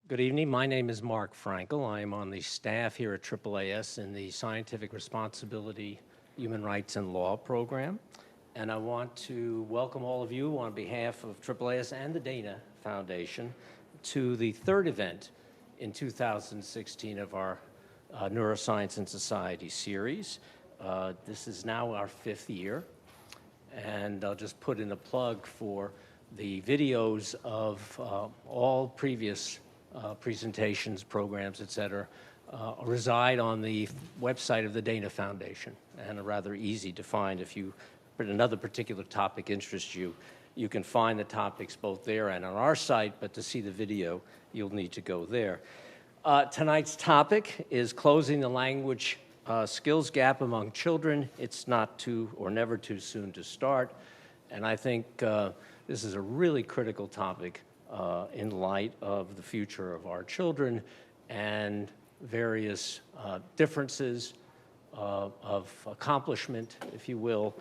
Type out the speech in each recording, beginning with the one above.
Good evening. My name is Mark Frankel. I am on the staff here at AAAS in the Scientific Responsibility, Human Rights, and Law program. And I want to welcome all of you on behalf of AAAS and the Dana Foundation to the third event in 2016 of our Neuroscience and Society series. This is now our fifth year. And I'll just put in a plug for the videos of all previous presentations, programs, et cetera, reside on the website of the Dana Foundation and are rather easy to find. If another particular topic interests you, you can find the topics both there and on our site, but to see the video, you'll need to go there. Tonight's topic is closing the language skills gap among children. It's not too or never too soon to start. And I think this is a really critical topic in light of the future of our children and various differences of accomplishment, if you will,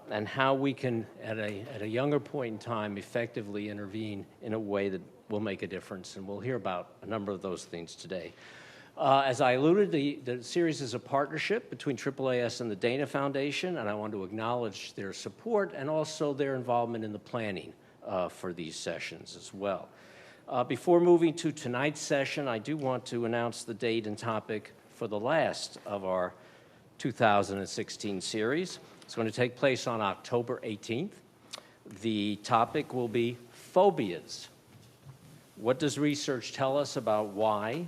and how we can, at a younger point in time, effectively intervene in a way that will make a difference. And we'll hear about a number of those things today. As I alluded, the series is a partnership between AAAS and the Dana Foundation, and I want to acknowledge their support and also their involvement in the planning for these sessions as well. Before moving to tonight's session, I do want to announce the date and topic for the last of our 2016 series. It's going to take place on October 18th. The topic will be phobias. What does research tell us about why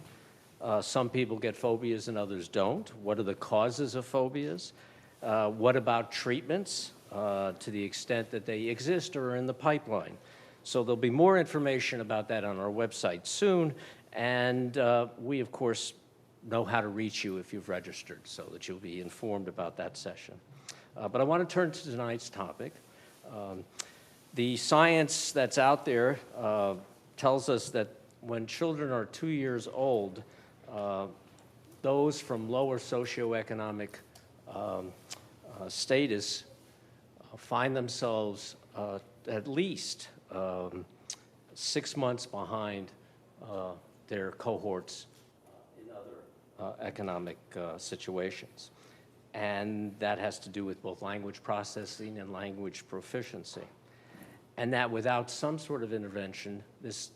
some people get phobias and others don't? What are the causes of phobias? What about treatments to the extent that they exist or are in the pipeline? So there'll be more information about that on our website soon. And we, of course, know how to reach you if you've registered so that you'll be informed about that session. But I want to turn to tonight's topic. The science that's out there tells us that when children are 2 years old, those from lower socioeconomic status find themselves at least 6 months behind their cohorts in other economic situations. And that has to do with both language processing and language proficiency. And that without some sort of intervention, this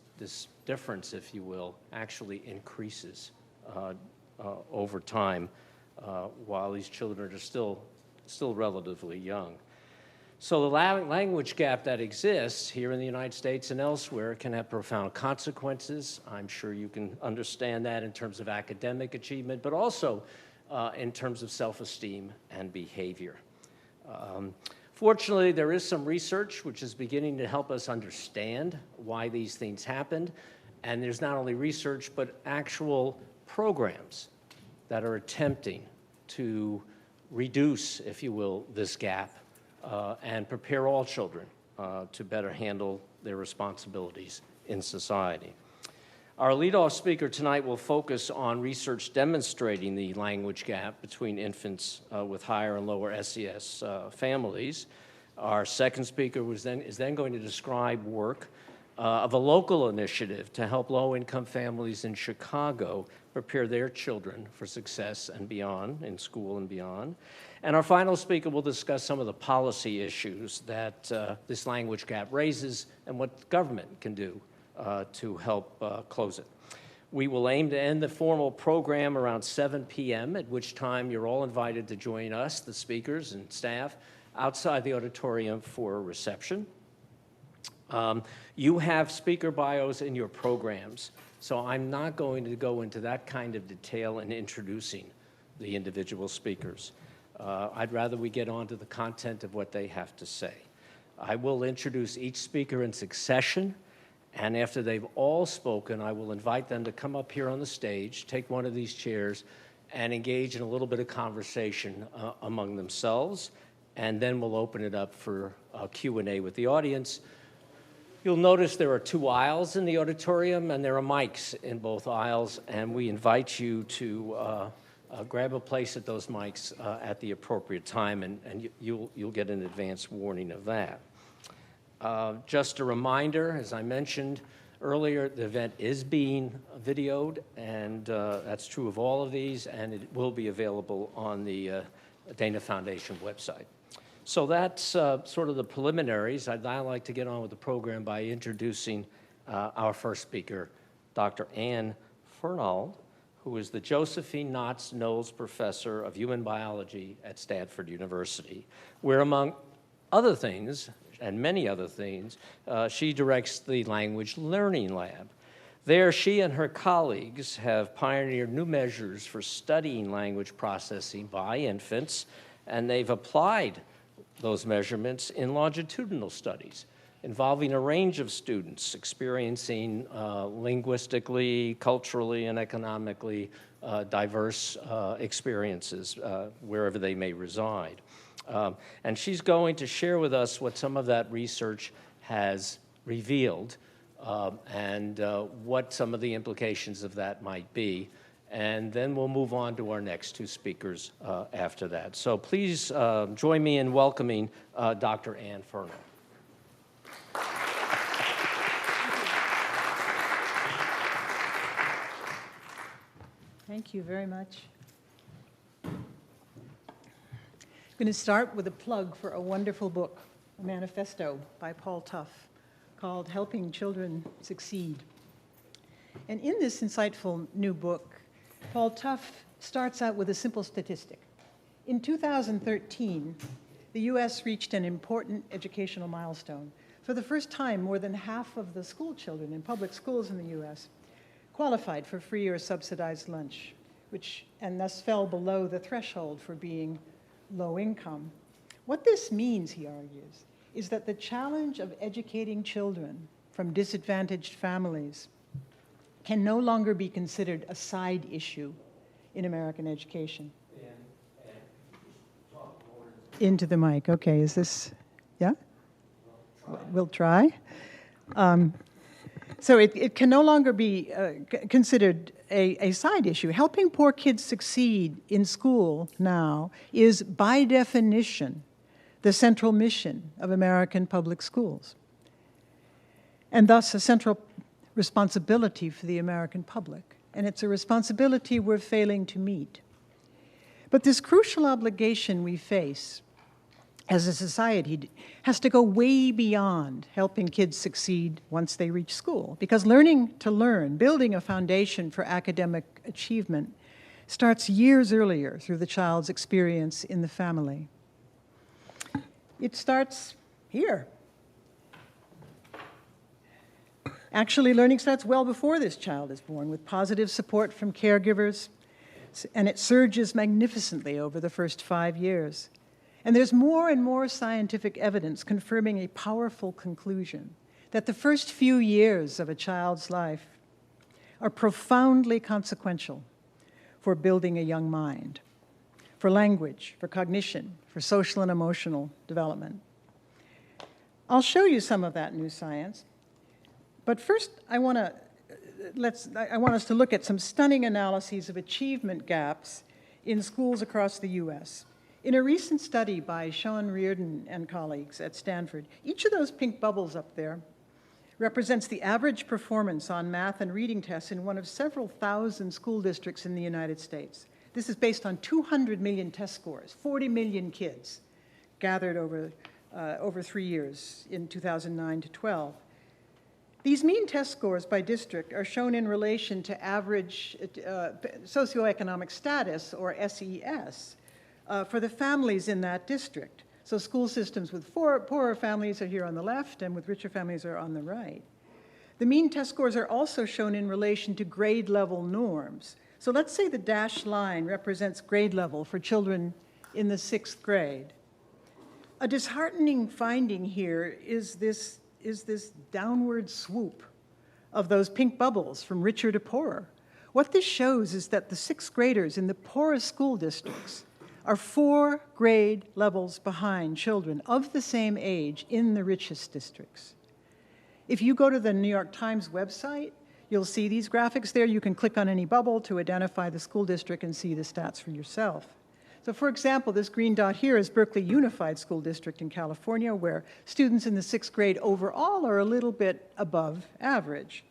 difference, if you will, actually increases over time while these children are still relatively young. So the language gap that exists here in the United States and elsewhere can have profound consequences. I'm sure you can understand that in terms of academic achievement, but also in terms of self-esteem and behavior. Fortunately, there is some research which is beginning to help us understand why these things happened. And there's not only research, but actual programs that are attempting to reduce, if you will, this gap and prepare all children to better handle their responsibilities in society. Our leadoff speaker tonight will focus on research demonstrating the language gap between infants with higher and lower SES families. Our second speaker is then going to describe work of a local initiative to help low-income families in Chicago prepare their children for success and beyond, in school and beyond. And our final speaker will discuss some of the policy issues that this language gap raises and what government can do to help close it. We will aim to end the formal program around 7 p.m., at which time you're all invited to join us, the speakers and staff, outside the auditorium for a reception. You have speaker bios in your programs, so I'm not going to go into that kind of detail in introducing the individual speakers. I'd rather we get on to the content of what they have to say. I will introduce each speaker in succession, and after they've all spoken, I will invite them to come up here on the stage, take one of these chairs, and engage in a little bit of conversation among themselves, and then we'll open it up for Q&A with the audience. You'll notice there are 2 aisles in the auditorium, and there are mics in both aisles, and we invite you to grab a place at those mics at the appropriate time, and you'll get an advance warning of that. Just a reminder, as I mentioned earlier, the event is being videoed, and that's true of all of these, and it will be available on the Dana Foundation website. So that's sort of the preliminaries. I'd now like to get on with the program by introducing our first speaker, Dr. Anne Fernald, who is the Josephine Knotts Knowles Professor of Human Biology at Stanford University, where, among other things, and many other things, she directs the Language Learning Lab. There, she and her colleagues have pioneered new measures for studying language processing by infants, and they've applied those measurements in longitudinal studies involving a range of students experiencing linguistically, culturally, and economically diverse experiences wherever they may reside. And she's going to share with us what some of that research has revealed and what some of the implications of that might be. And then we'll move on to our next two speakers after that. So please join me in welcoming Dr. Anne Fernald. Thank you very much. I'm going to start with a plug for a wonderful book, a manifesto by Paul Tough called Helping Children Succeed. And in this insightful new book, Paul Tough starts out with a simple statistic. In 2013, the U.S. reached an important educational milestone. For the first time, more than half of the school children in public schools in the U.S. qualified for free or subsidized lunch, and thus fell below the threshold for being low income. What this means, he argues, is that the challenge of educating children from disadvantaged families can no longer be considered a side issue in American education. Into the mic. Okay, is this, yeah? We'll try. So it can no longer be considered a side issue. Helping poor kids succeed in school now is, by definition, the central mission of American public schools, and thus a central responsibility for the American public. And it's a responsibility we're failing to meet. But this crucial obligation we face as a society has to go way beyond helping kids succeed once they reach school, because learning to learn, building a foundation for academic achievement, starts years earlier through the child's experience in the family. It starts here. Actually, learning starts well before this child is born, with positive support from caregivers, and it surges magnificently over the first 5 years. And there's more and more scientific evidence confirming a powerful conclusion, that the first few years of a child's life are profoundly consequential for building a young mind, for language, for cognition, for social and emotional development. I'll show you some of that new science, but first I want us to look at some stunning analyses of achievement gaps in schools across the U.S. In a recent study by Sean Reardon and colleagues at Stanford, each of those pink bubbles up there represents the average performance on math and reading tests in one of several thousand school districts in the United States. This is based on 200 million test scores, 40 million kids gathered over 3 years in 2009 to 12. These mean test scores by district are shown in relation to average socioeconomic status, or SES, for the families in that district. So school systems with poorer families are here on the left, and with richer families are on the right. The mean test scores are also shown in relation to grade level norms. So let's say the dashed line represents grade level for children in the 6th grade. A disheartening finding here is this downward swoop of those pink bubbles from richer to poorer. What this shows is that the 6th graders in the poorest school districts are 4 grade levels behind children of the same age in the richest districts. If you go to the New York Times website, you'll see these graphics there. You can click on any bubble to identify the school district and see the stats for yourself. So for example, this green dot here is Berkeley Unified School District in California, where students in the 6th grade overall are a little bit above average.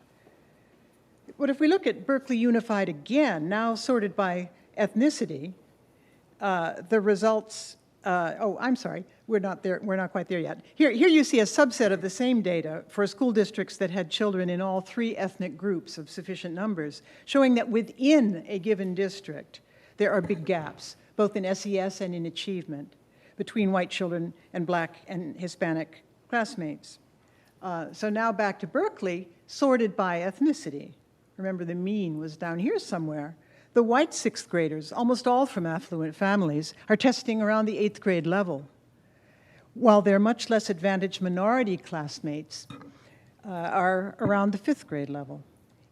But if we look at Berkeley Unified again, now sorted by ethnicity, the results, I'm sorry, we're not there, we're not quite there yet. Here you see a subset of the same data for school districts that had children in all 3 ethnic groups of sufficient numbers, showing that within a given district, there are big gaps, both in SES and in achievement, between white children and Black and Hispanic classmates. So now back to Berkeley, sorted by ethnicity. Remember, the mean was down here somewhere. The white 6th graders, almost all from affluent families, are testing around the 8th grade level, while their much less advantaged minority classmates are around the 5th grade level,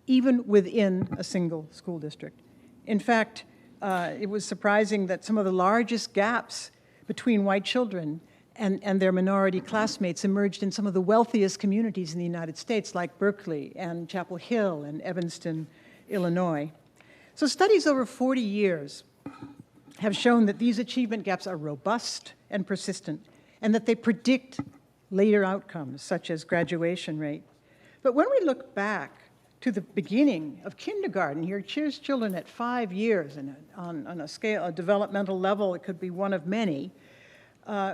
even within a single school district. In fact, it was surprising that some of the largest gaps between white children and their minority classmates emerged in some of the wealthiest communities in the United States, like Berkeley and Chapel Hill and Evanston, Illinois. So studies over 40 years have shown that these achievement gaps are robust and persistent, and that they predict later outcomes, such as graduation rate. But when we look back to the beginning of kindergarten, here's children at 5 years, and on a scale, a developmental level, it could be one of many,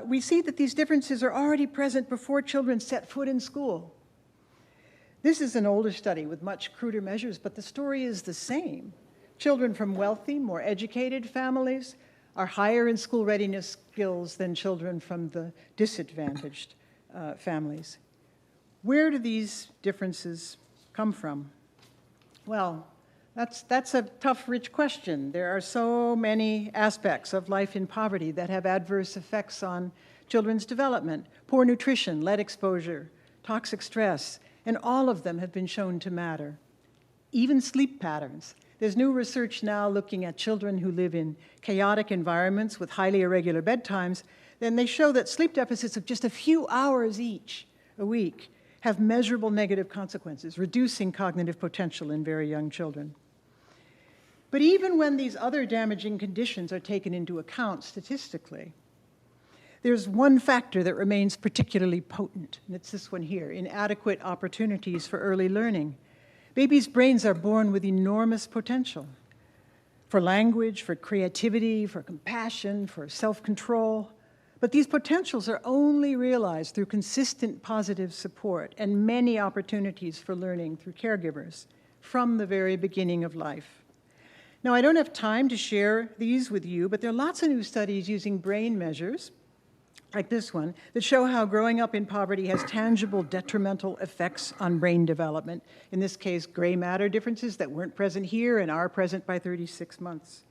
we see that these differences are already present before children set foot in school. This is an older study with much cruder measures, but the story is the same. Children from wealthy, more educated families are higher in school readiness skills than children from the disadvantaged families. Where do these differences come from? Well, that's a tough, rich question. There are so many aspects of life in poverty that have adverse effects on children's development. Poor nutrition, lead exposure, toxic stress, and all of them have been shown to matter. Even sleep patterns. There's new research now looking at children who live in chaotic environments with highly irregular bedtimes, and they show that sleep deficits of just a few hours each a week have measurable negative consequences, reducing cognitive potential in very young children. But even when these other damaging conditions are taken into account statistically, there's one factor that remains particularly potent, and it's this one here: inadequate opportunities for early learning. Babies' brains are born with enormous potential for language, for creativity, for compassion, for self-control. But these potentials are only realized through consistent positive support and many opportunities for learning through caregivers from the very beginning of life. Now, I don't have time to share these with you, but there are lots of new studies using brain measures, like this one, that show how growing up in poverty has tangible detrimental effects on brain development. In this case, gray matter differences that weren't present here and are present by 36 months.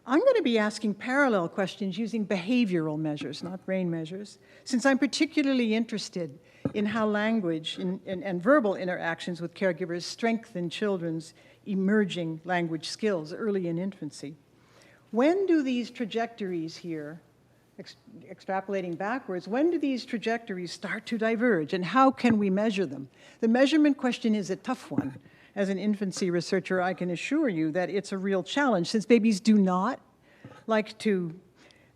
I'm going to be asking parallel questions using behavioral measures, not brain measures, since I'm particularly interested in how language and verbal interactions with caregivers strengthen children's emerging language skills early in infancy. When do these trajectories here, extrapolating backwards, when do these trajectories start to diverge, and how can we measure them? The measurement question is a tough one. As an infancy researcher, I can assure you that it's a real challenge, since babies do not like to,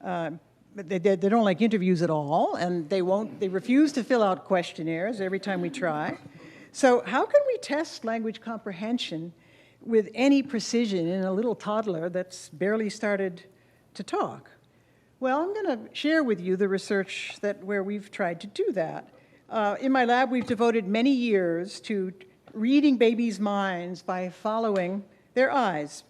they don't like interviews at all, and they refuse to fill out questionnaires every time we try. So how can we test language comprehension with any precision in a little toddler that's barely started to talk? Well, I'm going to share with you the research where we've tried to do that. In my lab, we've devoted many years to reading babies' minds by following their eyes.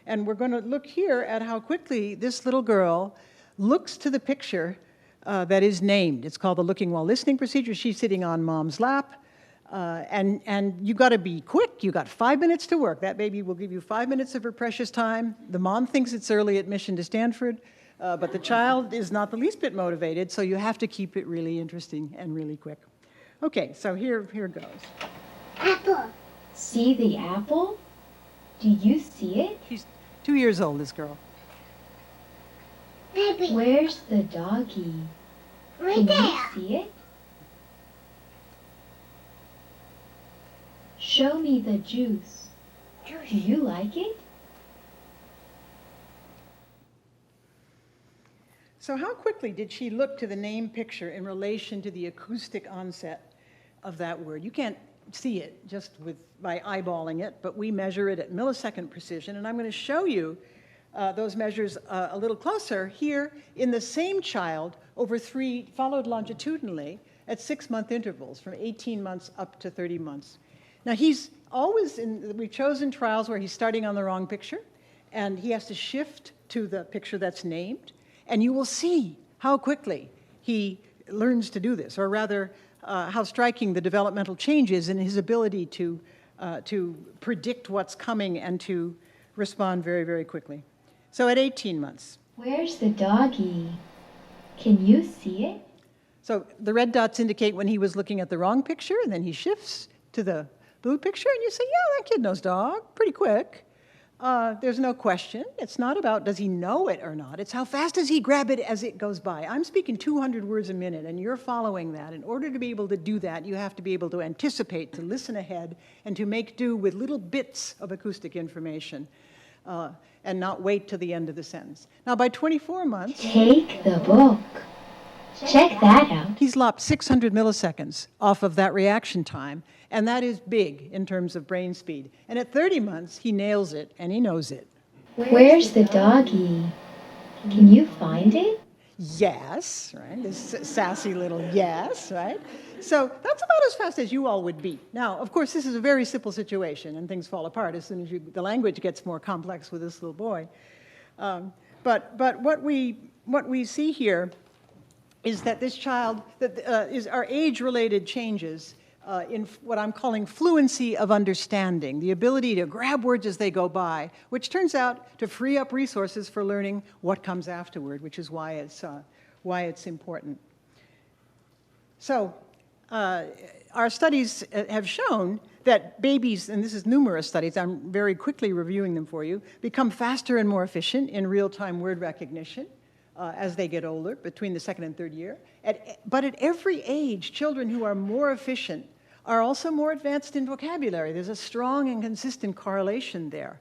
And we're going to look here at how quickly this little girl looks to the picture that is named. It's called the looking while listening procedure. She's sitting on mom's lap. And you got to be quick. You got 5 minutes to work. That baby will give you 5 minutes of her precious time. The mom thinks it's early admission to Stanford, but the child is not the least bit motivated, so you have to keep it really interesting and really quick. Okay, so here goes. Apple. See the apple? Do you see it? She's 2 years old, this girl. Baby. Where's the doggy? Right there. Can you see it? Show me the juice. Do you like it? So how quickly did she look to the name picture in relation to the acoustic onset of that word? You can't see it just by eyeballing it, but we measure it at millisecond precision, and I'm going to show you those measures a little closer here in the same child over 3, followed longitudinally at 6-month intervals, from 18 months up to 30 months. Now he's always we've chosen trials where he's starting on the wrong picture, and he has to shift to the picture that's named, and you will see how quickly he learns to do this, or rather, how striking the developmental change is in his ability to predict what's coming and to respond very, very quickly. So at 18 months. Where's the doggy? Can you see it? So the red dots indicate when he was looking at the wrong picture, and then he shifts to the blue picture, and you say, yeah, that kid knows dog, pretty quick. There's no question. It's not about does he know it or not. It's how fast does he grab it as it goes by. I'm speaking 200 words a minute, and you're following that. In order to be able to do that, you have to be able to anticipate, to listen ahead, and to make do with little bits of acoustic information, and not wait to the end of the sentence. Now, by 24 months... Take the book. Check that out. He's lopped 600 milliseconds off of that reaction time, and that is big in terms of brain speed. And at 30 months, he nails it, and he knows it. Where's the doggy? Can you find it? Yes, right? This sassy little yes, right? So that's about as fast as you all would be. Now, of course, this is a very simple situation, and things fall apart as soon as the language gets more complex with this little boy. But what we see here is that this child, our age-related changes in what I'm calling fluency of understanding, the ability to grab words as they go by, which turns out to free up resources for learning what comes afterward, which is why it's important. So our studies have shown that babies, and this is numerous studies, I'm very quickly reviewing them for you, become faster and more efficient in real-time word recognition as they get older, between the 2nd and 3rd year. But at every age, children who are more efficient are also more advanced in vocabulary. There's a strong and consistent correlation there.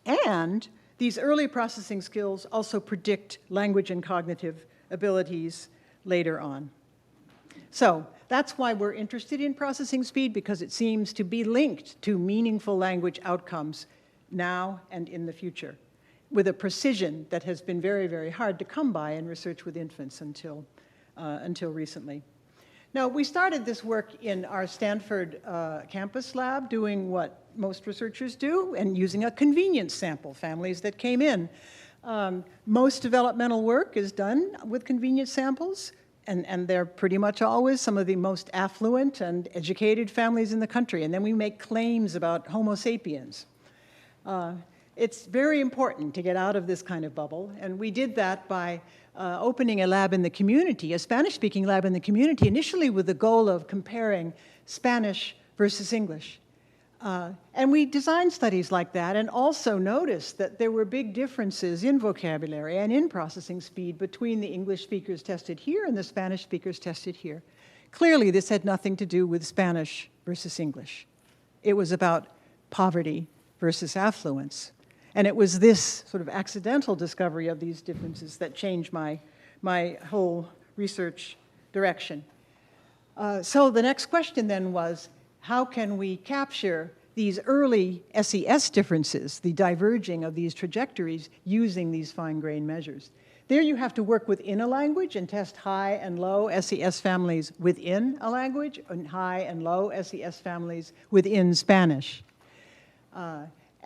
And these early processing skills also predict language and cognitive abilities later on. So that's why we're interested in processing speed, because it seems to be linked to meaningful language outcomes now and in the future, with a precision that has been very, very hard to come by in research with infants until recently. Now, we started this work in our Stanford campus lab, doing what most researchers do, and using a convenience sample, families that came in. Most developmental work is done with convenience samples, and they're pretty much always some of the most affluent and educated families in the country. And then we make claims about Homo sapiens. It's very important to get out of this kind of bubble, and we did that by opening a lab in the community, a Spanish-speaking lab in the community, initially with the goal of comparing Spanish versus English. And we designed studies like that, and also noticed that there were big differences in vocabulary and in processing speed between the English speakers tested here and the Spanish speakers tested here. Clearly, this had nothing to do with Spanish versus English. It was about poverty versus affluence. And it was this sort of accidental discovery of these differences that changed my whole research direction. So the next question then was, how can we capture these early SES differences, the diverging of these trajectories, using these fine-grained measures? There you have to work within a language and test high and low SES families within a language, and high and low SES families within Spanish.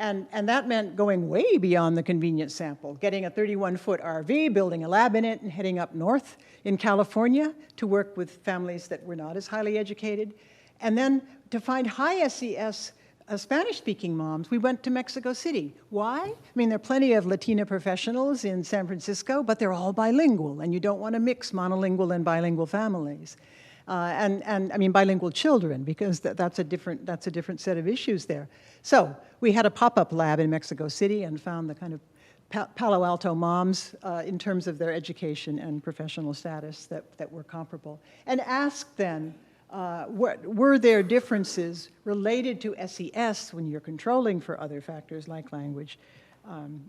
And that meant going way beyond the convenience sample, getting a 31-foot RV, building a lab in it, and heading up north in California to work with families that were not as highly educated. And then to find high SES Spanish-speaking moms, we went to Mexico City. Why? I mean, there are plenty of Latina professionals in San Francisco, but they're all bilingual, and you don't want to mix monolingual and bilingual families. And I mean bilingual children, because that's a different set of issues there. So we had a pop-up lab in Mexico City and found the kind of Palo Alto moms in terms of their education and professional status that were comparable, and asked then, were there differences related to SES when you're controlling for other factors like language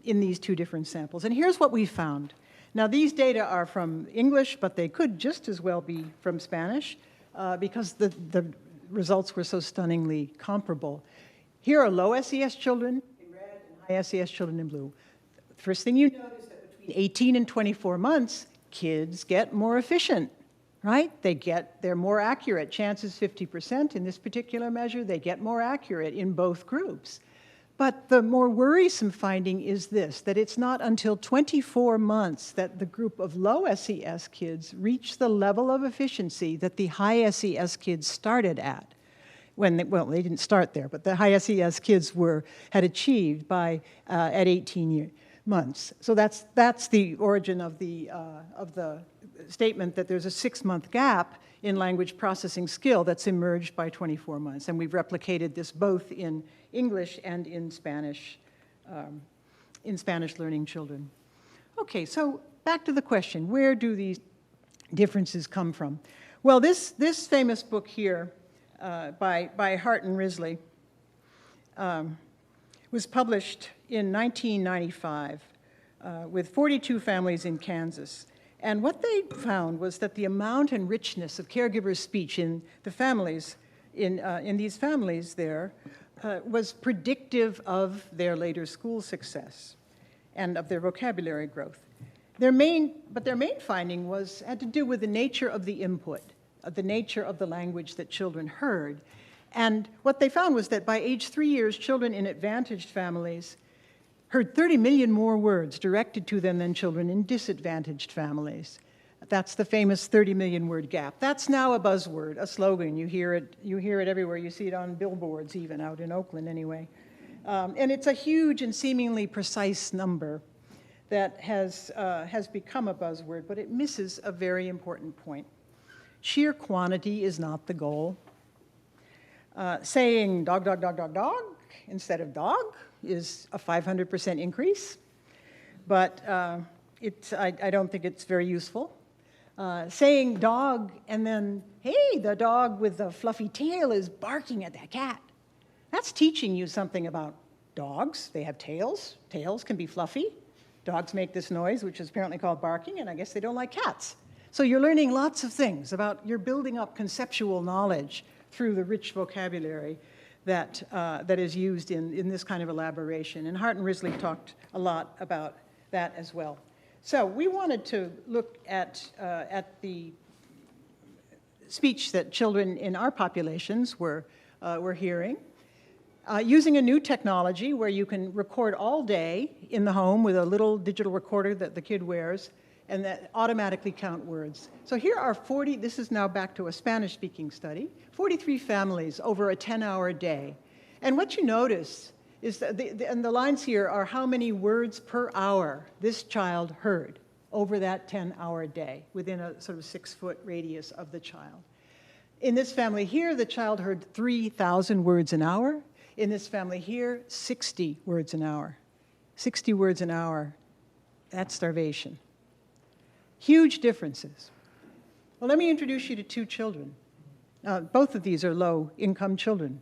in these two different samples? And here's what we found. Now, these data are from English, but they could just as well be from Spanish, because the results were so stunningly comparable. Here are low SES children in red and high SES children in blue. First thing you notice that between 18 and 24 months, kids get more efficient, right? They're more accurate. Chance is 50% in this particular measure. They get more accurate in both groups. But the more worrisome finding is this, that it's not until 24 months that the group of low SES kids reach the level of efficiency that the high SES kids started at. Well, they didn't start there, but the high SES kids had achieved at 18 months. So that's the origin of the statement that there's a 6-month gap in language processing skill that's emerged by 24 months. And we've replicated this both in English and in Spanish learning children. Okay, so back to the question, where do these differences come from? Well, this famous book here by Hart and Risley was published in 1995 with 42 families in Kansas. And what they found was that the amount and richness of caregivers' speech in the families, in these families there, was predictive of their later school success and of their vocabulary growth. Their main finding had to do with the nature of the input, the nature of the language that children heard. And what they found was that by age 3 years, children in advantaged families heard 30 million more words directed to them than children in disadvantaged families. That's the famous 30 million word gap. That's now a buzzword, a slogan. You hear it everywhere. You see it on billboards, even out in Oakland anyway. And it's a huge and seemingly precise number that has become a buzzword, but it misses a very important point. Sheer quantity is not the goal. Saying dog, dog, dog, dog, dog instead of dog is a 500% increase, but I don't think it's very useful. Saying dog and then, hey, the dog with the fluffy tail is barking at that cat. That's teaching you something about dogs. They have tails. Tails can be fluffy. Dogs make this noise, which is apparently called barking, and I guess they don't like cats. So you're learning lots of things you're building up conceptual knowledge through the rich vocabulary that is used in this kind of elaboration. And Hart and Risley talked a lot about that as well. So we wanted to look at the speech that children in our populations were hearing, using a new technology where you can record all day in the home with a little digital recorder that the kid wears, and that automatically count words. So here are 40, this is now back to a Spanish-speaking study, 43 families over a 10-hour day. And what you notice is that, and the lines here are how many words per hour this child heard over that 10-hour day within a sort of 6-foot radius of the child. In this family here, the child heard 3,000 words an hour. In this family here, 60 words an hour. 60 words an hour, that's starvation. Huge differences. Well, let me introduce you to 2 children. Both of these are low-income children.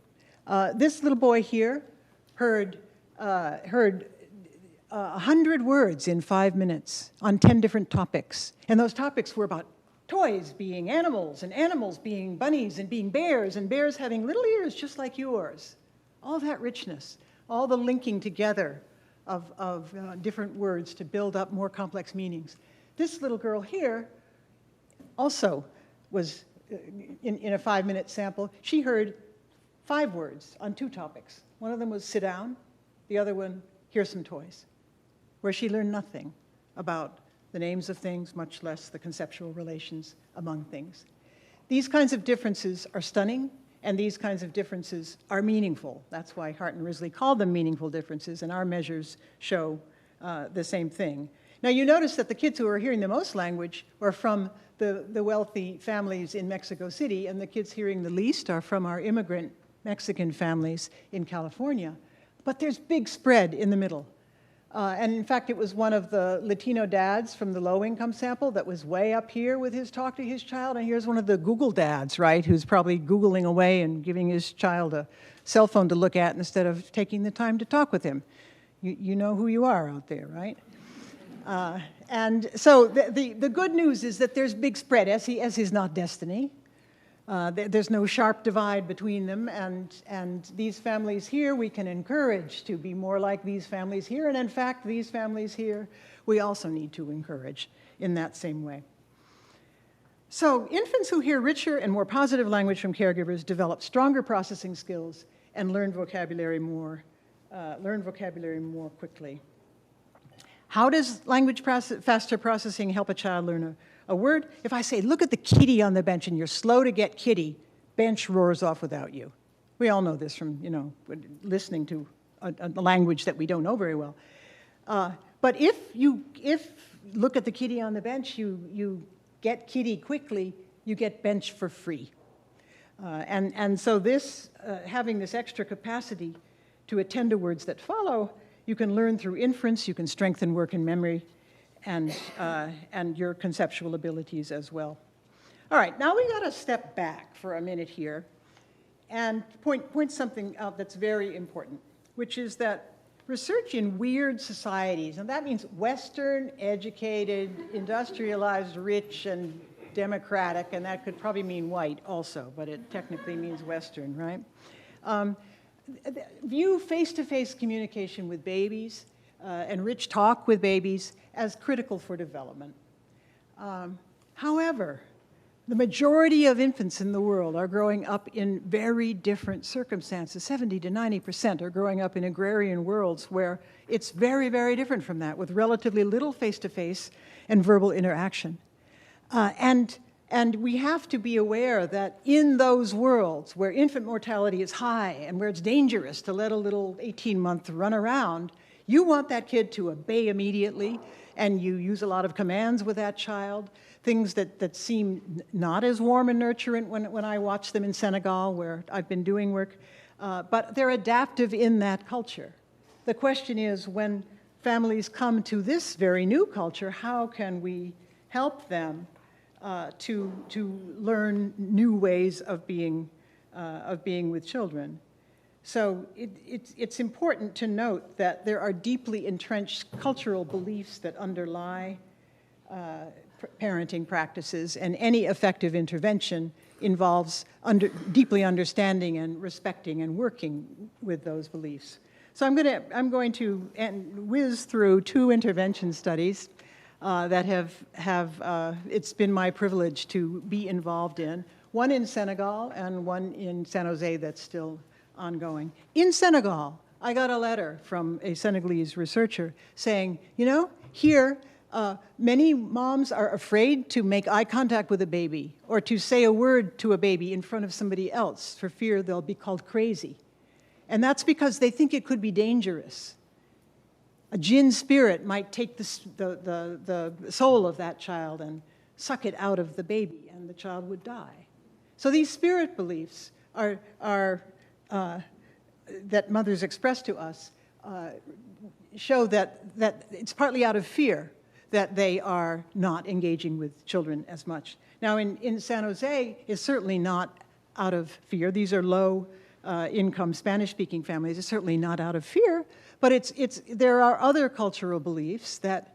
This little boy here heard 100 words in 5 minutes on 10 different topics. And those topics were about toys being animals, and animals being bunnies, and being bears, and bears having little ears just like yours. All that richness, all the linking together of different words to build up more complex meanings. This little girl here also was in a 5-minute sample. She heard 5 words on 2 topics. One of them was sit down, the other one, here's some toys, where she learned nothing about the names of things, much less the conceptual relations among things. These kinds of differences are stunning, and these kinds of differences are meaningful. That's why Hart and Risley called them meaningful differences, and our measures show the same thing. Now, you notice that the kids who are hearing the most language are from the wealthy families in Mexico City, and the kids hearing the least are from our immigrant Mexican families in California. But there's big spread in the middle. And in fact, it was one of the Latino dads from the low-income sample that was way up here with his talk to his child, and here's one of the Google dads, right, who's probably Googling away and giving his child a cell phone to look at instead of taking the time to talk with him. You know who you are out there, right? And so the good news is that there's big spread. SES is not destiny. There's no sharp divide between them, and these families here we can encourage to be more like these families here, and in fact, these families here we also need to encourage in that same way. So infants who hear richer and more positive language from caregivers develop stronger processing skills and learn vocabulary more quickly. How does faster processing help a child learn a word? If I say, look at the kitty on the bench, and you're slow to get kitty, bench roars off without you. We all know this from, listening to a language that we don't know very well. But if look at the kitty on the bench, you get kitty quickly, you get bench for free. And so this, having this extra capacity to attend to words that follow, you can learn through inference, you can strengthen work and memory, and your conceptual abilities as well. All right, now we got to step back for a minute here and point something out that's very important, which is that research in weird societies, and that means Western, educated, industrialized, rich, and democratic, and that could probably mean white also, but it technically means Western, right? View face-to-face communication with babies and rich talk with babies as critical for development. However, the majority of infants in the world are growing up in very different circumstances. 70 to 90% are growing up in agrarian worlds where it's very, very different from that, with relatively little face-to-face and verbal interaction. And we have to be aware that in those worlds where infant mortality is high and where it's dangerous to let a little 18-month run around, you want that kid to obey immediately, and you use a lot of commands with that child, things that seem not as warm and nurturant when I watch them in Senegal, where I've been doing work, but they're adaptive in that culture. The question is, when families come to this very new culture, how can we help them to learn new ways of being with children? So it's important to note that there are deeply entrenched cultural beliefs that underlie parenting practices, and any effective intervention involves deeply understanding and respecting and working with those beliefs. So I'm going to whiz through 2 intervention studies that it's been my privilege to be involved in, one in Senegal and one in San Jose that's still ongoing. In Senegal, I got a letter from a Senegalese researcher saying, here, many moms are afraid to make eye contact with a baby or to say a word to a baby in front of somebody else for fear they'll be called crazy. And that's because they think it could be dangerous. A jinn spirit might take the soul of that child and suck it out of the baby, and the child would die. So these spirit beliefs that mothers express to us show that it's partly out of fear that they are not engaging with children as much. Now, in San Jose, it's certainly not out of fear. These are low-income Spanish-speaking families. It's certainly not out of fear, but there are other cultural beliefs that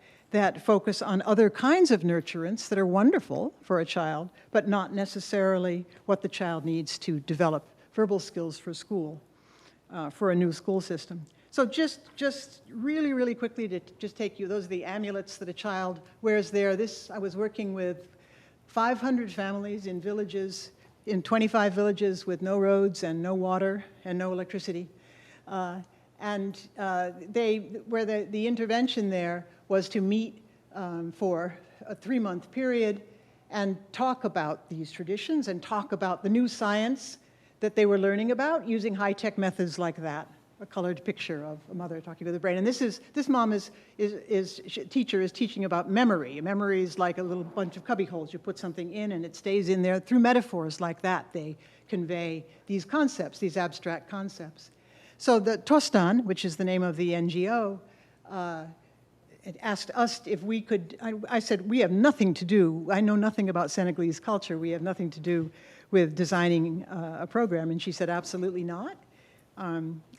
focus on other kinds of nurturance that are wonderful for a child, but not necessarily what the child needs to develop verbal skills for school, for a new school system. So just really, really quickly to just take you, those are the amulets that a child wears there. I was working with 500 families in villages, in 25 villages with no roads and no water and no electricity. The intervention there was to meet for a 3-month period and talk about these traditions and talk about the new science that they were learning about using high-tech methods like that. A colored picture of a mother talking to the brain. And this mom teacher is teaching about memory. Memory is like a little bunch of cubby holes. You put something in and it stays in there. Through metaphors like that, they convey these concepts, these abstract concepts. So the Tostan, which is the name of the NGO, it asked us if we could, I said, we have nothing to do, I know nothing about Senegalese culture, we have nothing to do with designing a program. And she said, absolutely not.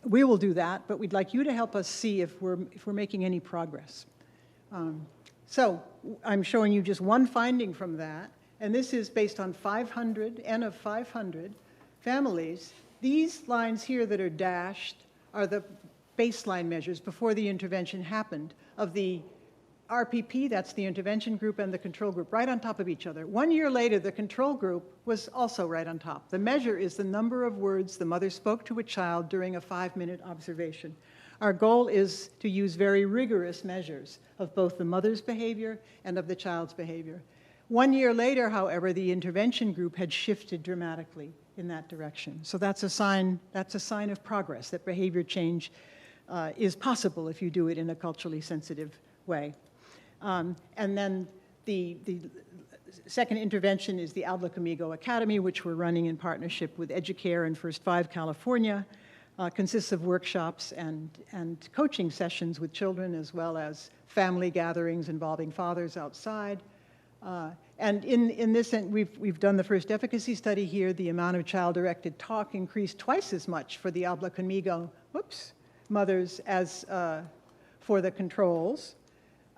We will do that, but we'd like you to help us see if we're making any progress. So I'm showing you just one finding from that, And this is based on 500, N of 500 families. These lines here that are dashed are the baseline measures before the intervention happened of the RPP, that's the intervention group, and the control group, right on top of each other. 1 year later, the control group was also right on top. The measure is the number of words the mother spoke to a child during a 5-minute observation. Our goal is to use very rigorous measures of both the mother's behavior and of the child's behavior. 1 year later, however, the intervention group had shifted dramatically in that direction. So that's a sign of progress, that behavior change is possible if you do it in a culturally sensitive way. And then the second intervention is the Habla Conmigo Academy, which we're running in partnership with Educare and First Five California. Consists of workshops and coaching sessions with children, as well as family gatherings involving fathers outside. And in this, we've done the first efficacy study here. The amount of child-directed talk increased twice as much for the Habla Conmigo mothers as for the controls.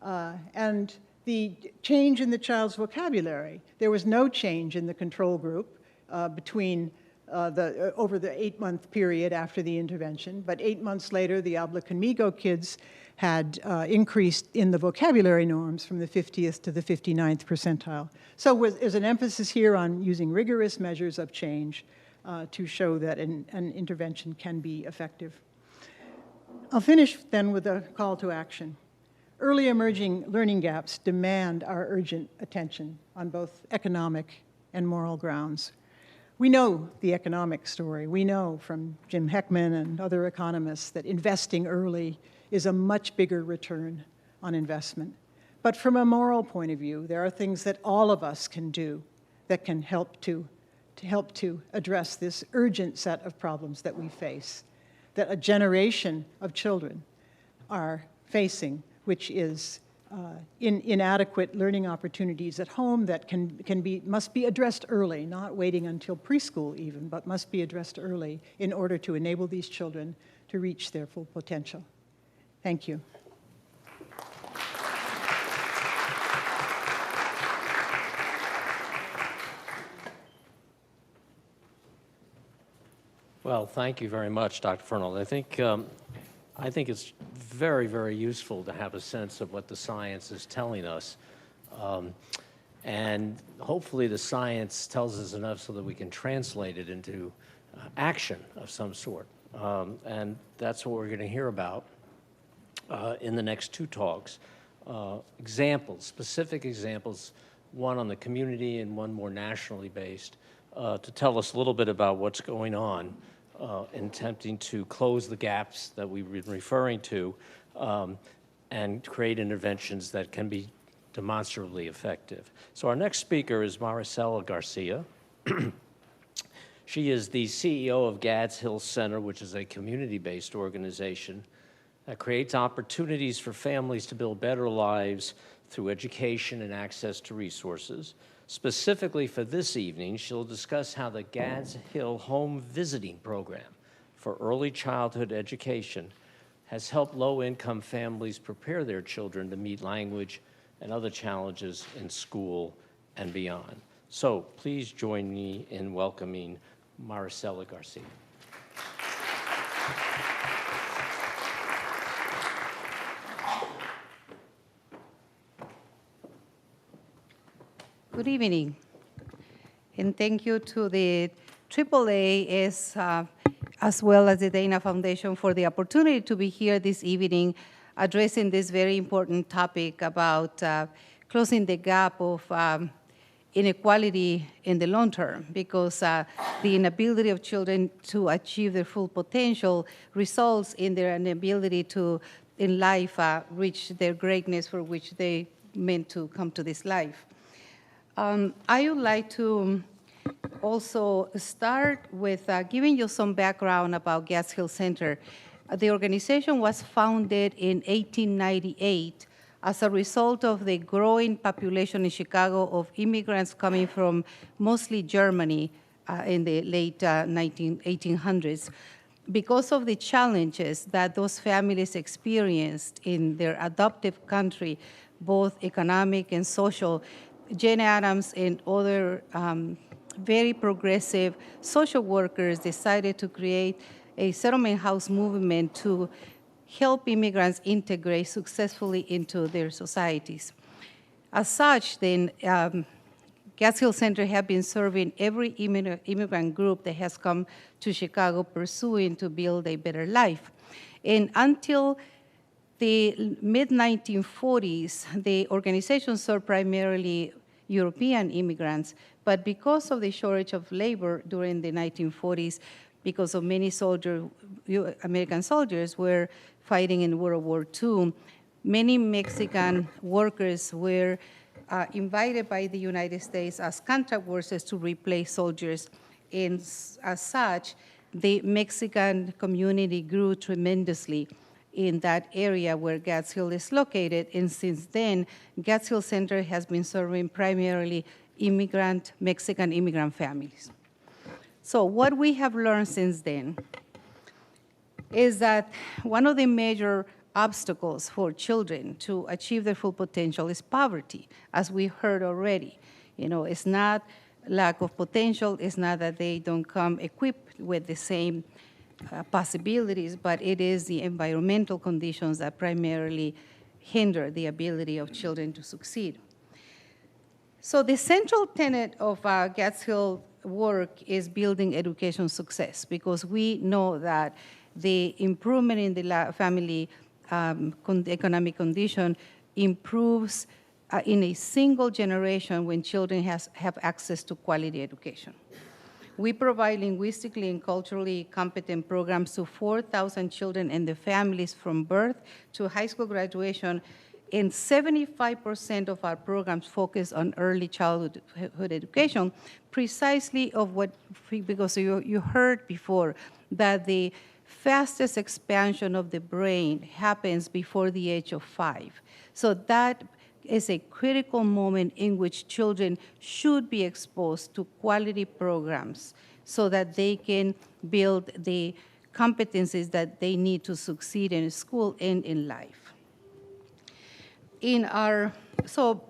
And the change in the child's vocabulary, there was no change in the control group between over the 8-month period after the intervention, but 8 months later, the Habla Conmigo kids had increased in the vocabulary norms from the 50th to the 59th percentile. So there's an emphasis here on using rigorous measures of change to show that an intervention can be effective. I'll finish then with a call to action. Early emerging learning gaps demand our urgent attention on both economic and moral grounds. We know the economic story. We know from Jim Heckman and other economists that investing early is a much bigger return on investment. But from a moral point of view, there are things that all of us can do that can help to address this urgent set of problems that we face, that a generation of children are facing, which is inadequate learning opportunities at home that must be addressed early, not waiting until preschool even, but must be addressed early in order to enable these children to reach their full potential. Thank you. Well, thank you very much, Dr. Fernald. I think it's very, very useful to have a sense of what the science is telling us. And hopefully the science tells us enough so that we can translate it into action of some sort. And that's what we're going to hear about in the next 2 talks. Examples, specific examples, one on the community and one more nationally based, to tell us a little bit about what's going on in attempting to close the gaps that we've been referring to and create interventions that can be demonstrably effective. So our next speaker is Maricela Garcia. She is the CEO of Gads Hill Center, which is a community-based organization that creates opportunities for families to build better lives through education and access to resources. Specifically for this evening, she'll discuss how the Gads Hill Home Visiting Program for early childhood education has helped low-income families prepare their children to meet language and other challenges in school and beyond. So please join me in welcoming Maricela Garcia. Good evening, and thank you to the AAA as well as the Dana Foundation for the opportunity to be here this evening addressing this very important topic about closing the gap of inequality in the long term, because the inability of children to achieve their full potential results in their inability to, in life, reach their greatness for which they meant to come to this life. I would like to also start with giving you some background about Gads Hill Center. The organization was founded in 1898 as a result of the growing population in Chicago of immigrants coming from mostly Germany in the late 1800s. Because of the challenges that those families experienced in their adoptive country, both economic and social, Jane Addams and other very progressive social workers decided to create a settlement house movement to help immigrants integrate successfully into their societies. As such, then, Gatz Hill Center have been serving every immigrant group that has come to Chicago pursuing to build a better life. And until the mid-1940s, the organization served primarily European immigrants, but because of the shortage of labor during the 1940s, because of many American soldiers were fighting in World War II, many Mexican workers were invited by the United States as contract workers to replace soldiers. And as such, the Mexican community grew tremendously in that area where Gatz Hill is located. And since then, Gatz Hill Center has been serving primarily Mexican immigrant families. So what we have learned since then is that one of the major obstacles for children to achieve their full potential is poverty, as we heard already. You know, it's not lack of potential, it's not that they don't come equipped with the same possibilities, but it is the environmental conditions that primarily hinder the ability of children to succeed. So the central tenet of Gatz Hill work is building education success, because we know that the improvement in the family economic condition improves in a single generation when children have access to quality education. We provide linguistically and culturally competent programs to 4,000 children and their families from birth to high school graduation, and 75% of our programs focus on early childhood education, precisely because you heard before that the fastest expansion of the brain happens before the age of 5. So that is a critical moment in which children should be exposed to quality programs so that they can build the competencies that they need to succeed in school and in life.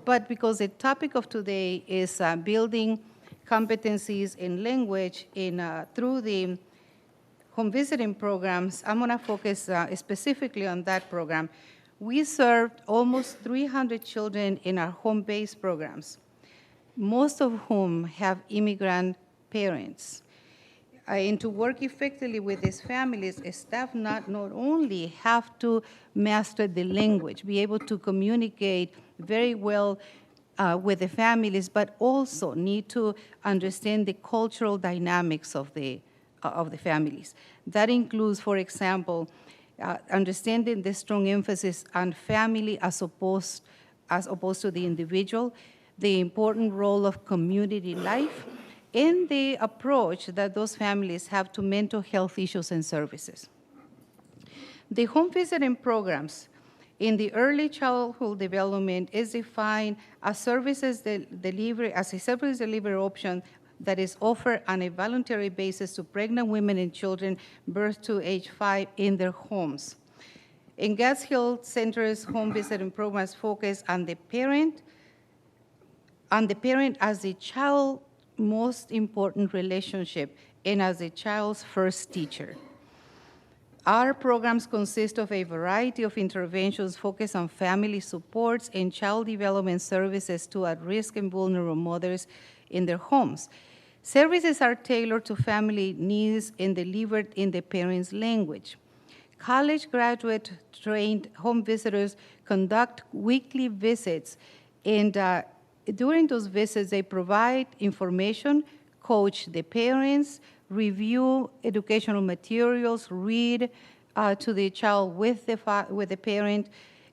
But because the topic of today is building competencies in language through the home visiting programs, I'm going to focus specifically on that program. We served almost 300 children in our home-based programs, most of whom have immigrant parents. And to work effectively with these families, staff not only have to master the language, be able to communicate very well with the families, but also need to understand the cultural dynamics of the families. That includes, for example, understanding the strong emphasis on family as opposed to the individual, the important role of community life, and the approach that those families have to mental health issues and services. The home visiting programs in the early childhood development is defined as a service delivery option that is offered on a voluntary basis to pregnant women and children birth to age 5 in their homes. In Gatz Hill Center's home visiting programs focus on the parent as the child's most important relationship and as the child's first teacher. Our programs consist of a variety of interventions focused on family supports and child development services to at-risk and vulnerable mothers in their homes. Services are tailored to family needs and delivered in the parent's language. College graduate trained home visitors conduct weekly visits, and during those visits, they provide information, coach the parents, review educational materials, read to the child with the parent,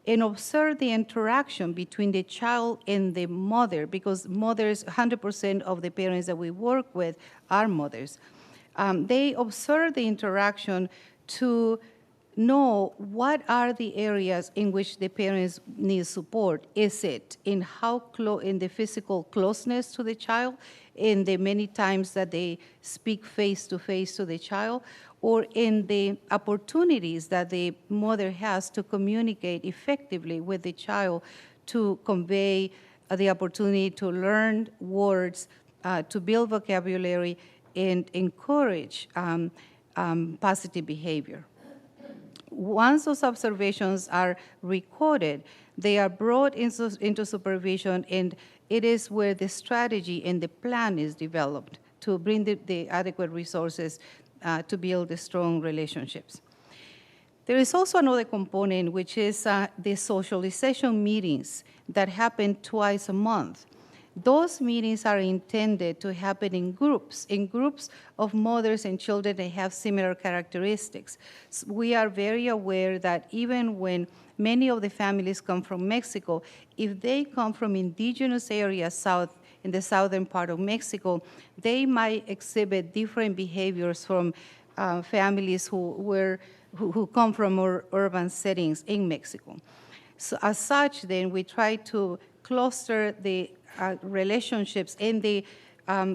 and observe the interaction between the child and the mother, because mothers, 100% of the parents that we work with are mothers. They observe the interaction to know what are the areas in which the parents need support. Is it in in the physical closeness to the child, in the many times that they speak face-to-face to the child, or in the opportunities that the mother has to communicate effectively with the child to convey the opportunity to learn words, to build vocabulary, and encourage positive behavior. Once those observations are recorded, they are brought into supervision, and it is where the strategy and the plan is developed to bring the adequate resources to build the strong relationships. There is also another component, which is the socialization meetings that happen twice a month. Those meetings are intended to happen in groups of mothers and children that have similar characteristics. So we are very aware that even when many of the families come from Mexico, if they come from indigenous areas in the southern part of Mexico, they might exhibit different behaviors from families who come from more urban settings in Mexico. So as such, then, we try to cluster the relationships in the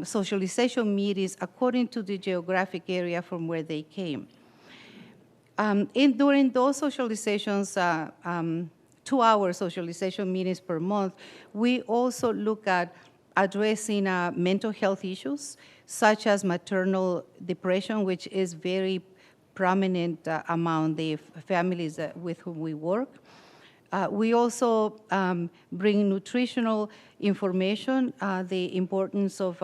socialization meetings according to the geographic area from where they came. During those socializations, 2-hour socialization meetings per month, we also look at addressing mental health issues, such as maternal depression, which is very prominent among the families with whom we work. We also bring nutritional information, the importance of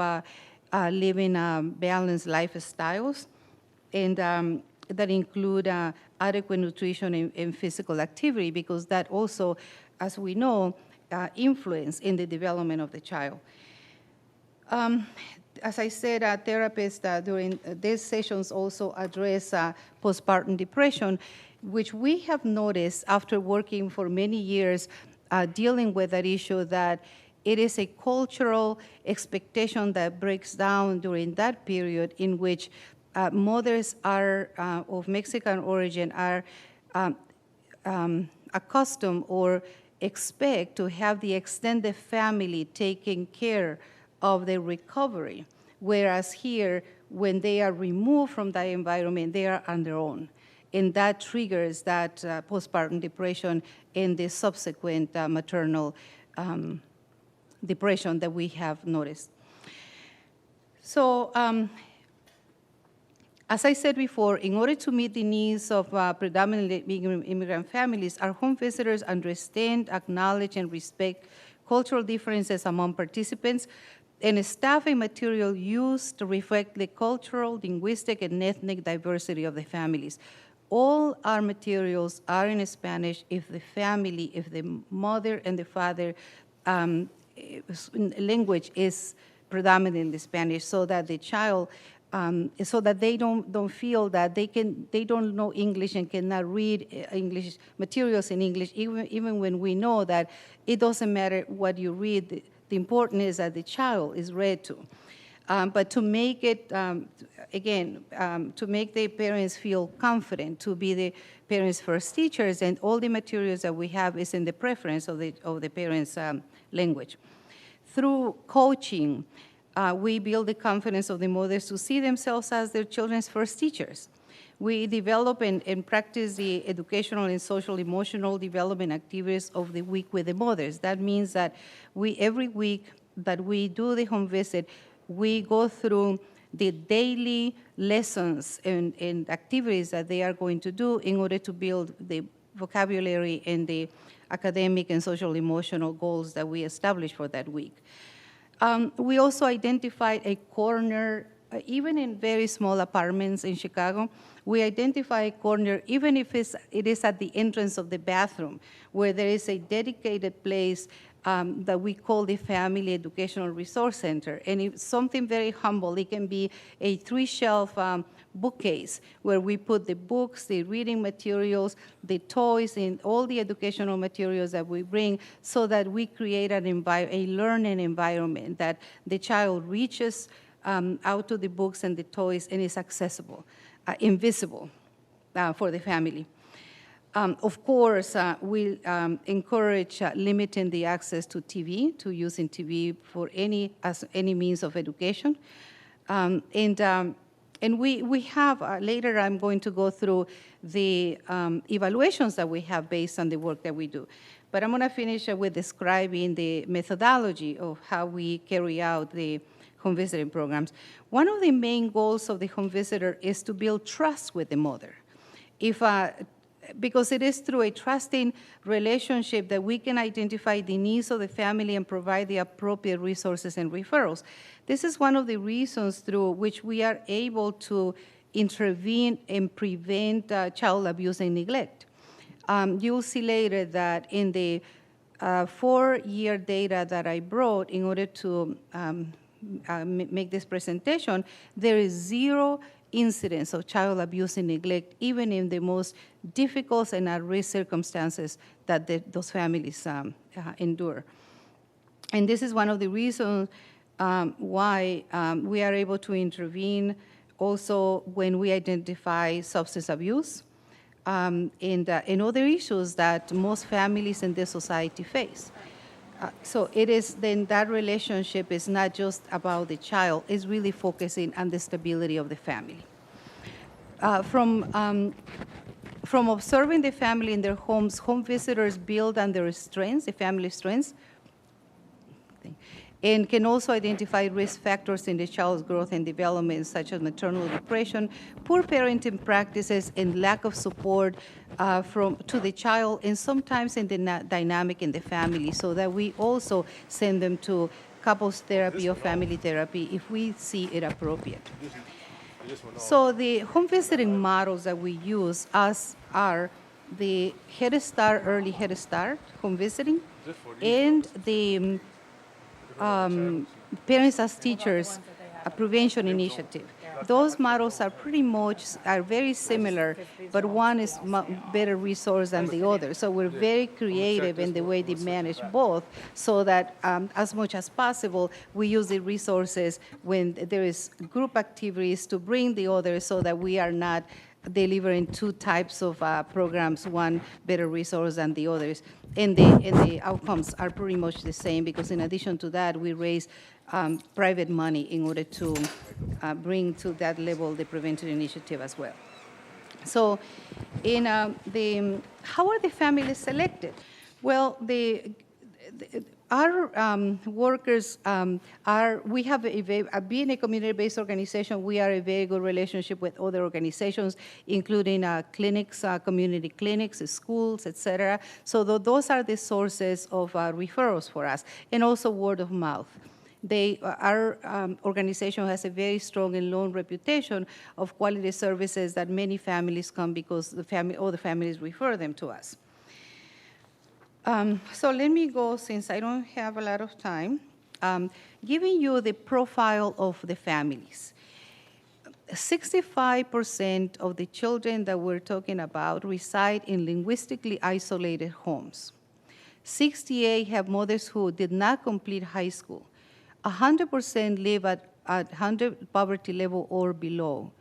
living balanced lifestyles, and that include adequate nutrition and physical activity, because that also, as we know, influence in the development of the child. As I said, therapists during these sessions also address postpartum depression, which we have noticed after working for many years dealing with that issue, that it is a cultural expectation that breaks down during that period in which mothers are of Mexican origin are accustomed or expect to have the extended family taking care of their recovery, whereas here, when they are removed from that environment, they are on their own. And that triggers that postpartum depression and the subsequent maternal depression that we have noticed. So, as I said before, in order to meet the needs of predominantly immigrant families, our home visitors understand, acknowledge, and respect cultural differences among participants, and staffing material used to reflect the cultural, linguistic, and ethnic diversity of the families. All our materials are in Spanish if the mother and the father language is predominantly Spanish, so that the child, so that they don't feel that they don't know English and cannot read English materials in English, even when we know that it doesn't matter what you read. The important is that the child is read to. But to make it, to make the parents feel confident to be the parents' first teachers, and all the materials that we have is in the preference of the parents' language. Through coaching, we build the confidence of the mothers to see themselves as their children's first teachers. We develop and practice the educational and social emotional development activities of the week with the mothers. That means that every week that we do the home visit, we go through the daily lessons and activities that they are going to do in order to build the vocabulary and the academic and social emotional goals that we establish for that week. We also identified a corner, even in very small apartments in Chicago, we identify a corner, even if it is at the entrance of the bathroom, where there is a dedicated place that we call the Family Educational Resource Center. And it's something very humble. It can be a 3-shelf bookcase where we put the books, the reading materials, the toys, and all the educational materials that we bring, so that we create a learning environment that the child reaches out to the books and the toys and is accessible, invisible for the family. Of course, we encourage limiting the access to TV, to using TV for as any means of education. And we have, later I'm going to go through the evaluations that we have based on the work that we do. but I'm going to finish with describing the methodology of how we carry out the home visiting programs. One of the main goals of the home visitor is to build trust with the mother. Because it is through a trusting relationship that we can identify the needs of the family and provide the appropriate resources and referrals. This is one of the reasons through which we are able to intervene and prevent child abuse and neglect. You'll see later that in the 4-year data that I brought in order to make this presentation, there is 0 incidents of child abuse and neglect, even in the most difficult and at-risk circumstances that those families endure. And this is one of the reasons why we are able to intervene also when we identify substance abuse and other issues that most families in this society face. So it is then that relationship is not just about the child, it's really focusing on the stability of the family. From observing the family in their homes, home visitors build on their strengths, the family strengths, and can also identify risk factors in the child's growth and development, such as maternal depression, poor parenting practices, and lack of support to the child, and sometimes in the dynamic in the family, so that we also send them to couples therapy or family therapy if we see it appropriate. So the home visiting models that we use are the Head Start, Early Head Start, home visiting, and the Parents as Teachers, a prevention initiative. Those models are very similar, but one is better resource than the other. So we're very creative in the way they manage both, so that as much as possible, we use the resources when there is group activities to bring the others, so that we are not delivering 2 types of programs, one better resource than the others. And the outcomes are pretty much the same, because in addition to that, we raise private money in order to bring to that level the preventive initiative as well. So how are the families selected? Well, our workers being a community-based organization, we are a very good relationship with other organizations, including clinics, community clinics, schools, et cetera. So those are the sources of referrals for us, and also word of mouth. Our organization has a very strong and long reputation of quality services that many families come because all the families refer them to us. So let me go, since I don't have a lot of time, giving you the profile of the families. 65% of the children that we're talking about reside in linguistically isolated homes. 68 have mothers who did not complete high school. 100% live at 100 poverty level or below.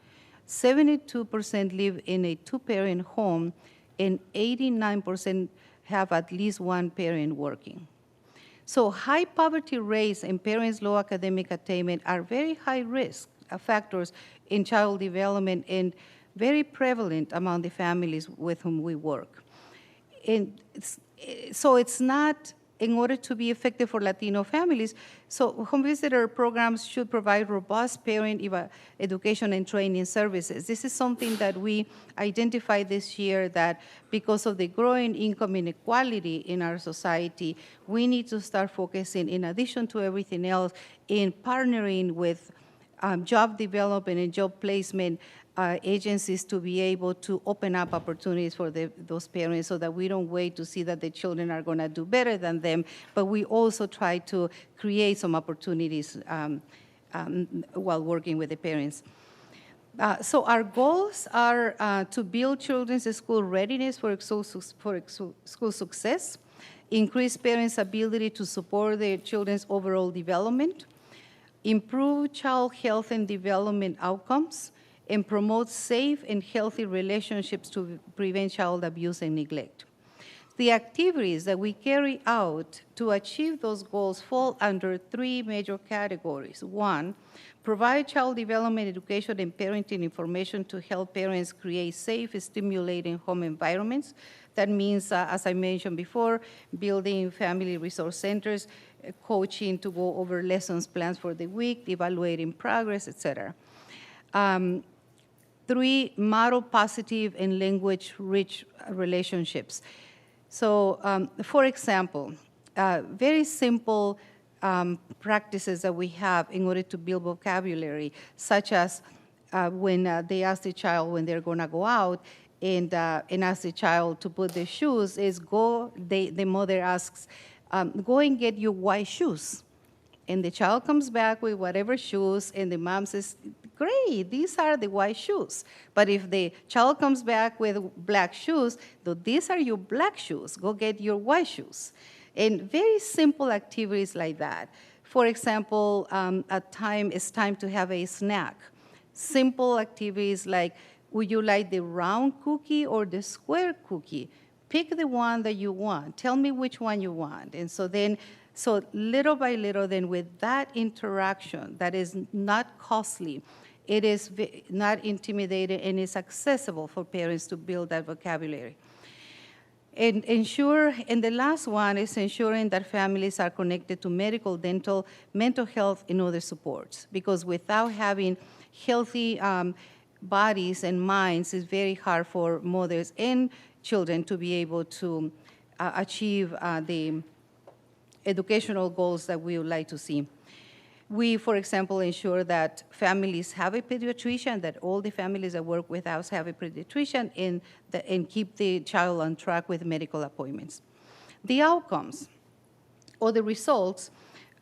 72% live in a 2-parent home, and 89% have at least 1 parent working. So high poverty rates and parents' low academic attainment are very high risk factors in child development, and very prevalent among the families with whom we work. And so it's not, in order to be effective for Latino families, so home visitor programs should provide robust parent education and training services. This is something that we identified this year, that because of the growing income inequality in our society, we need to start focusing, in addition to everything else, in partnering with job development and job placement agencies to be able to open up opportunities for those parents, so that we don't wait to see that the children are going to do better than them, but we also try to create some opportunities while working with the parents. So our goals are to build children's school readiness for school success, increase parents' ability to support their children's overall development, improve child health and development outcomes, and promote safe and healthy relationships to prevent child abuse and neglect. The activities that we carry out to achieve those goals fall under 3 major categories. 1, provide child development education and parenting information to help parents create safe, stimulating home environments That means, as I mentioned before, building family resource centers, coaching to go over lessons plans for the week, evaluating progress, etc. 3, model positive and language-rich relationships. So, for example, very simple practices that we have in order to build vocabulary, such as when they ask the child when they're going to go out and ask the child to put their shoes, is the mother asks, go and get your white shoes. And the child comes back with whatever shoes, and the mom says, great, these are the white shoes. But if the child comes back with black shoes, these are your black shoes, go get your white shoes. And very simple activities like that. For example, it's time to have a snack. Simple activities like, would you like the round cookie or the square cookie? Pick the one that you want. Tell me which one you want. And so little by little, then with that interaction that is not costly, it is not intimidating, and it's accessible for parents to build that vocabulary. And the last one is ensuring that families are connected to medical, dental, mental health, and other supports. Because without having healthy bodies and minds, it's very hard for mothers and children to be able to achieve the educational goals that we would like to see. We, for example, ensure that families have a pediatrician, that all the families that work with us have a pediatrician, and keep the child on track with medical appointments. The outcomes or the results,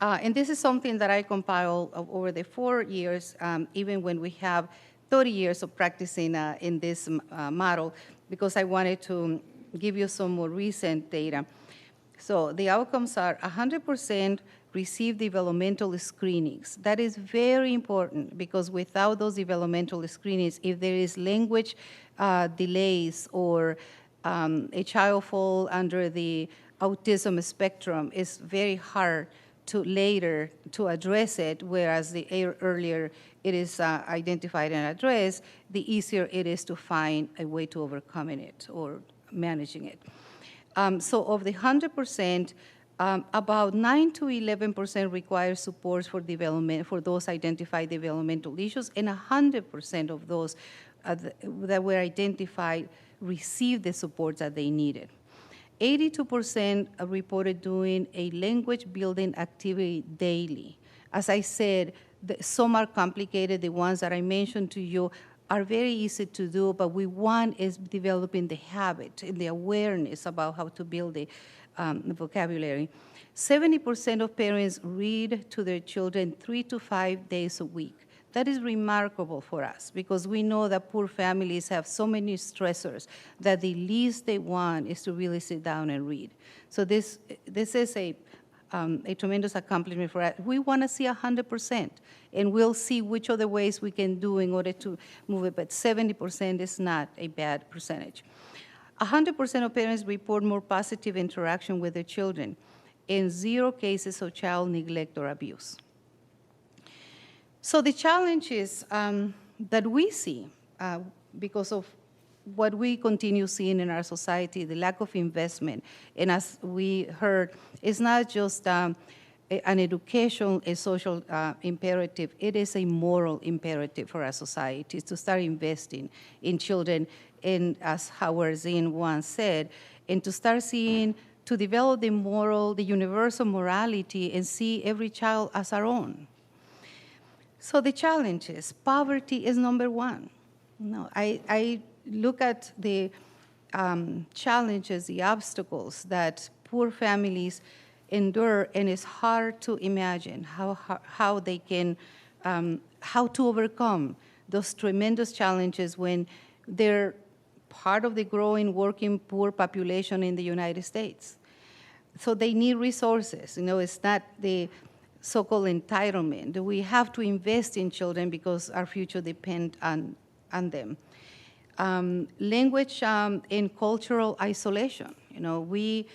and this is something that I compiled over the 4 years, even when we have 30 years of practicing in this model, because I wanted to give you some more recent data. So the outcomes are 100% receive developmental screenings. That is very important, because without those developmental screenings, if there is language delays or a child fall under the autism spectrum, it's very hard to later to address it, whereas the earlier it is identified and addressed, the easier it is to find a way to overcoming it or managing it. So of the 100%, about 9 to 11% require support for development for those identified developmental issues, and 100% of those that were identified received the support that they needed. 82% reported doing a language building activity daily. As I said, some are complicated. The ones that I mentioned to you are very easy to do, but we want is developing the habit and the awareness about how to build the vocabulary. 70% of parents read to their children 3 to 5 days a week. That is remarkable for us, because we know that poor families have so many stressors that the least they want is to really sit down and read. So this is a tremendous accomplishment for us. We want to see 100%, and we'll see which other ways we can do in order to move it, but 70% is not a bad percentage. 100% of parents report more positive interaction with their children, and 0 cases of child neglect or abuse. So the challenges that we see because of what we continue seeing in our society, the lack of investment, and as we heard, it's not just an educational, a social imperative, it is a moral imperative for our society to start investing in children, and as Howard Zinn once said, and to start seeing, to develop the universal morality and see every child as our own. So the challenges, poverty is number one. No, I look at the challenges, the obstacles that poor families endure, and it's hard to imagine how they can, how to overcome those tremendous challenges when they're part of the growing working poor population in the United States. So they need resources. You know, it's not the so-called entitlement. We have to invest in children because our future depends on them. Language and cultural isolation. You know, we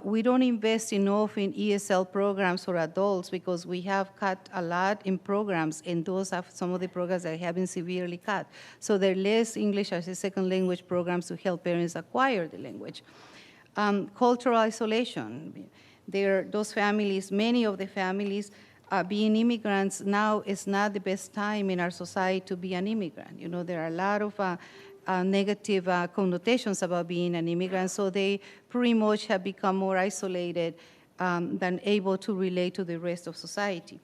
we don't invest enough in ESL programs for adults because we have cut a lot in programs, and those are some of the programs that have been severely cut. So there are less English as a second language programs to help parents acquire the language. Cultural isolation. Those families, many of the families, being immigrants now is not the best time in our society to be an immigrant. You know, there are a lot of negative connotations about being an immigrant, so they pretty much have become more isolated than able to relate to the rest of society.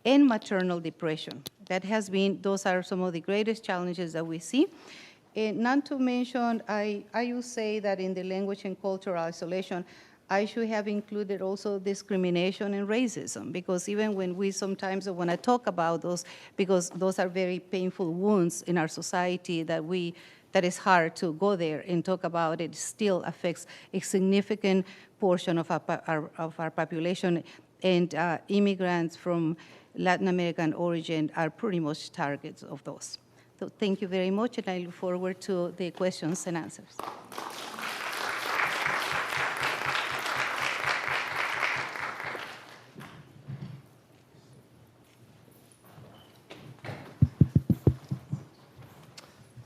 And maternal depression. Those are some of the greatest challenges that we see. And not to mention, I would say that in the language and cultural isolation, I should have included also discrimination and racism, because even when we sometimes want to talk about those, because those are very painful wounds in our society that is hard to go there and talk about, it still affects a significant portion of our population, and immigrants from Latin American origin are pretty much targets of those. So thank you very much, and I look forward to the questions and answers.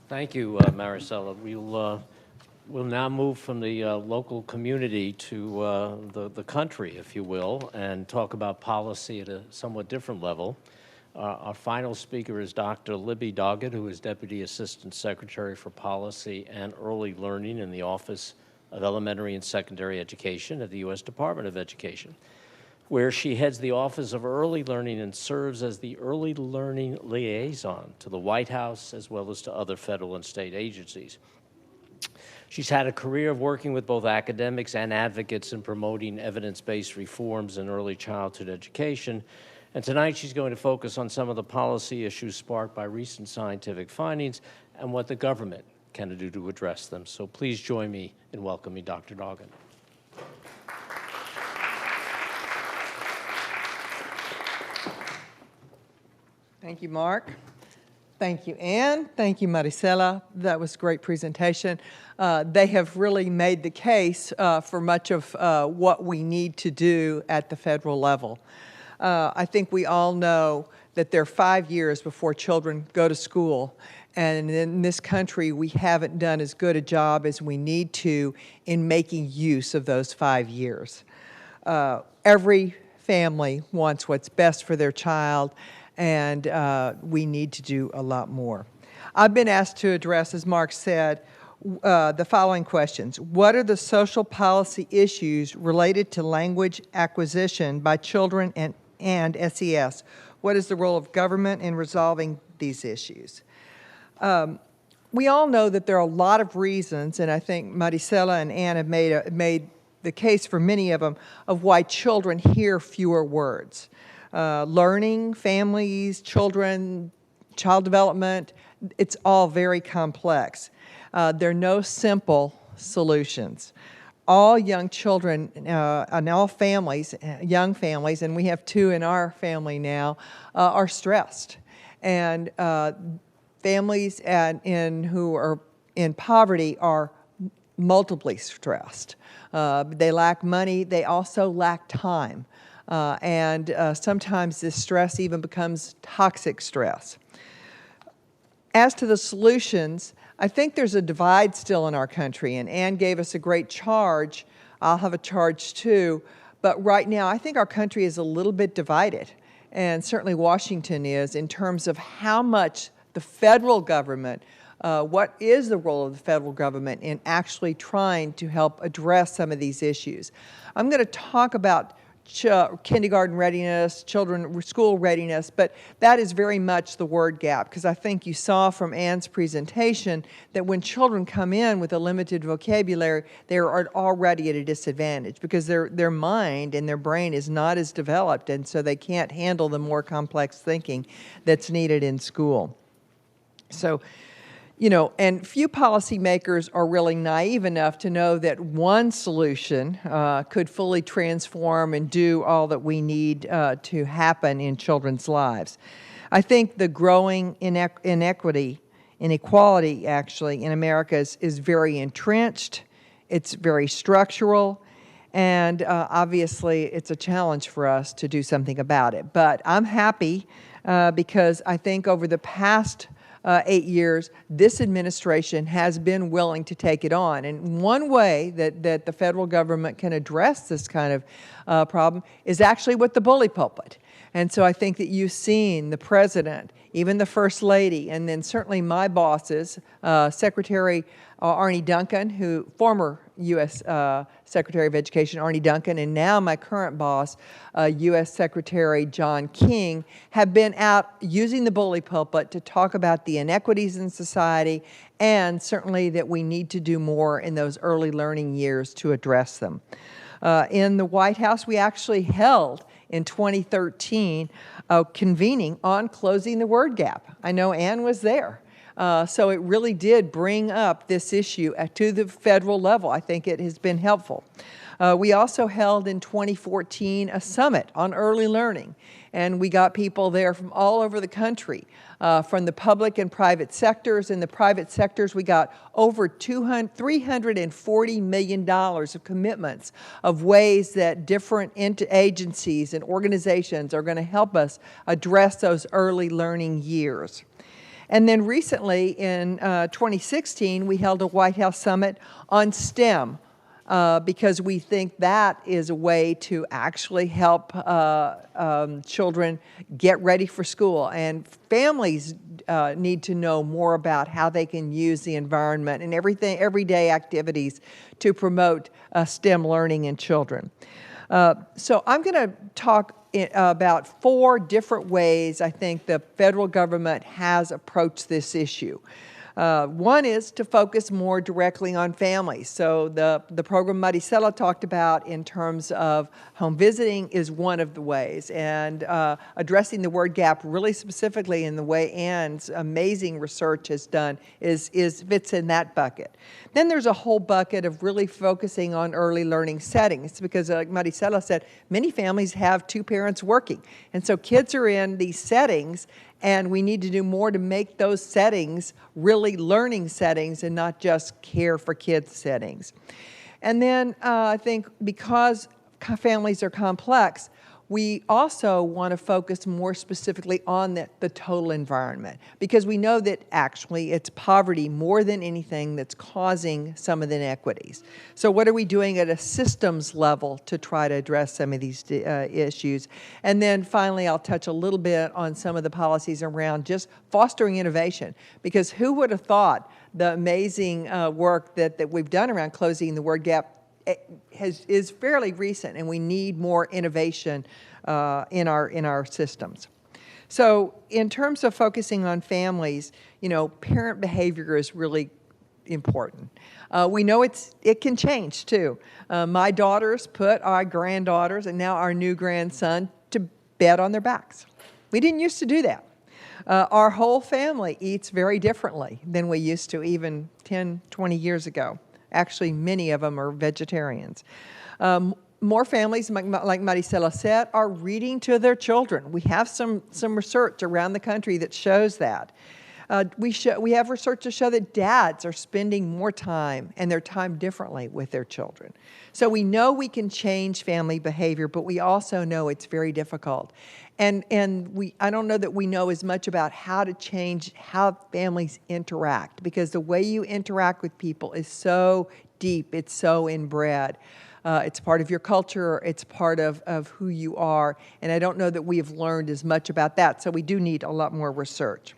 Thank you, Maricela. We'll now move from the local community to the country, if you will, and talk about policy at a somewhat different level. Our final speaker is Dr. Libby Doggett, who is Deputy Assistant Secretary for Policy and Early Learning in the Office of Elementary and Secondary Education at the U.S. Department of Education, where she heads the Office of Early Learning and serves as the Early Learning Liaison to the White House as well as to other federal and state agencies. She's had a career of working with both academics and advocates in promoting evidence-based reforms in early childhood education. And tonight she's going to focus on some of the policy issues sparked by recent scientific findings and what the government can do to address them. So please join me in welcoming Dr. Doggett. Thank you, Mark. Thank you, Anne. Thank you, Maricela. That was a great presentation. They have really made the case for much of what we need to do at the federal level. I think we all know that there are 5 years before children go to school, and in this country we haven't done as good a job as we need to in making use of those 5 years. Every family wants what's best for their child, and we need to do a lot more. I've been asked to address, as Mark said, the following questions. What are the social policy issues related to language acquisition by children and SES? What is the role of government in resolving these issues? We all know that there are a lot of reasons, and I think Maricela and Anne have made the case for many of them, of why children hear fewer words. Learning, families, children, child development, it's all very complex. There are no simple solutions. All young children and all families, young families, and we have 2 in our family now, are stressed. And families who are in poverty are multiply stressed. They lack money. They also lack time. And sometimes this stress even becomes toxic stress. As to the solutions, I think there's a divide still in our country, and Anne gave us a great charge. I'll have a charge too, but right now I think our country is a little bit divided, and certainly Washington is, in terms of how much the federal government, what is the role of the federal government in actually trying to help address some of these issues. I'm going to talk about kindergarten readiness, children school readiness, but that is very much the word gap, because I think you saw from Anne's presentation that when children come in with a limited vocabulary, they are already at a disadvantage because their mind and their brain is not as developed, and so they can't handle the more complex thinking that's needed in school. So, you know, and few policymakers are really naive enough to know that one solution could fully transform and do all that we need to happen in children's lives. I think the growing inequality actually in America is very entrenched. It's very structural. And obviously, it's a challenge for us to do something about it. But I'm happy because I think over the past 8 years, this administration has been willing to take it on. And one way that the federal government can address this kind of problem is actually with the bully pulpit. And so I think that you've seen the president, even the first lady, and then certainly my bosses, Secretary Arne Duncan, former U.S. Secretary of Education Arne Duncan, and now my current boss, U.S. Secretary John King, have been out using the bully pulpit to talk about the inequities in society, and certainly that we need to do more in those early learning years to address them. In the White House, we actually held in 2013 a convening on closing the word gap. I know Ann was there. So it really did bring up this issue to the federal level. I think it has been helpful. We also held in 2014 a summit on early learning, and we got people there from all over the country, from the public and private sectors. In the private sectors, we got over $340 million of commitments of ways that different agencies and organizations are going to help us address those early learning years. And then recently, in 2016, we held a White House summit on STEM because we think that is a way to actually help children get ready for school. And families need to know more about how they can use the environment and everyday activities to promote STEM learning in children. So I'm going to talk about 4 different ways I think the federal government has approached this issue. One is to focus more directly on families. So the program Maricela talked about in terms of home visiting is one of the ways, and addressing the word gap really specifically in the way Ann's amazing research has done fits in that bucket. Then there's a whole bucket of really focusing on early learning settings because, like Maricela said, many families have 2 parents working, and so kids are in these settings, and we need to do more to make those settings really learning settings and not just care for kids settings. And then I think because families are complex, we also want to focus more specifically on the total environment because we know that actually it's poverty more than anything that's causing some of the inequities. So what are we doing at a systems level to try to address some of these issues? And then finally, I'll touch a little bit on some of the policies around just fostering innovation because who would have thought the amazing work that we've done around closing the word gap is fairly recent, and we need more innovation in our systems. So in terms of focusing on families, parent behavior is really important. We know it can change too. My daughters put our granddaughters and now our new grandson to bed on their backs. We didn't used to do that. Our whole family eats very differently than we used to even 10, 20 years ago. Actually, many of them are vegetarians. More families, like Maricela said, are reading to their children. We have some research around the country that shows that. We have research to show that dads are spending more time and their time differently with their children. So we know we can change family behavior, but we also know it's very difficult. And I don't know that we know as much about how to change how families interact because the way you interact with people is so deep, it's so inbred. It's part of your culture, it's part of who you are, and I don't know that we have learned as much about that, so we do need a lot more research.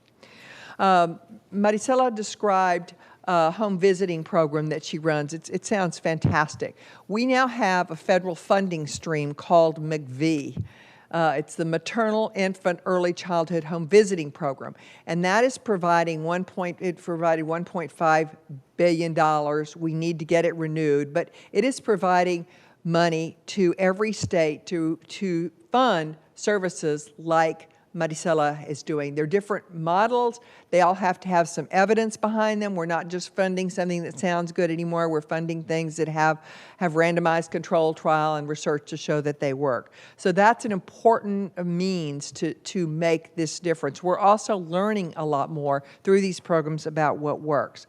Maricela described a home visiting program that she runs. It sounds fantastic. We now have a federal funding stream called MCV. It's the Maternal Infant Early Childhood Home Visiting Program, and that is providing $1.5 billion. We need to get it renewed, but it is providing money to every state to fund services like Maricela is doing. They're different models. They all have to have some evidence behind them. We're not just funding something that sounds good anymore. We're funding things that have randomized control trial and research to show that they work. So that's an important means to make this difference. We're also learning a lot more through these programs about what works.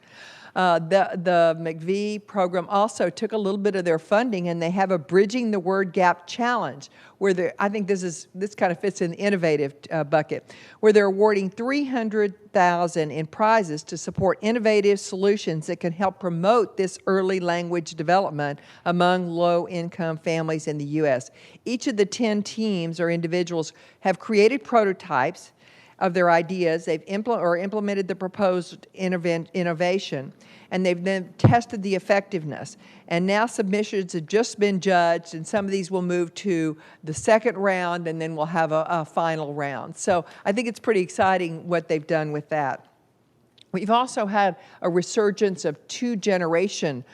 The McVie program also took a little bit of their funding, and they have a Bridging the Word Gap Challenge, where I think this kind of fits in the innovative bucket, where they're awarding $300,000 in prizes to support innovative solutions that can help promote this early language development among low-income families in the U.S. Each of the 10 teams or individuals have created prototypes of their ideas. They've implemented the proposed innovation, and they've then tested the effectiveness. And now submissions have just been judged, and some of these will move to the second round, and then we'll have a final round. So I think it's pretty exciting what they've done with that. We've also had a resurgence of two-generation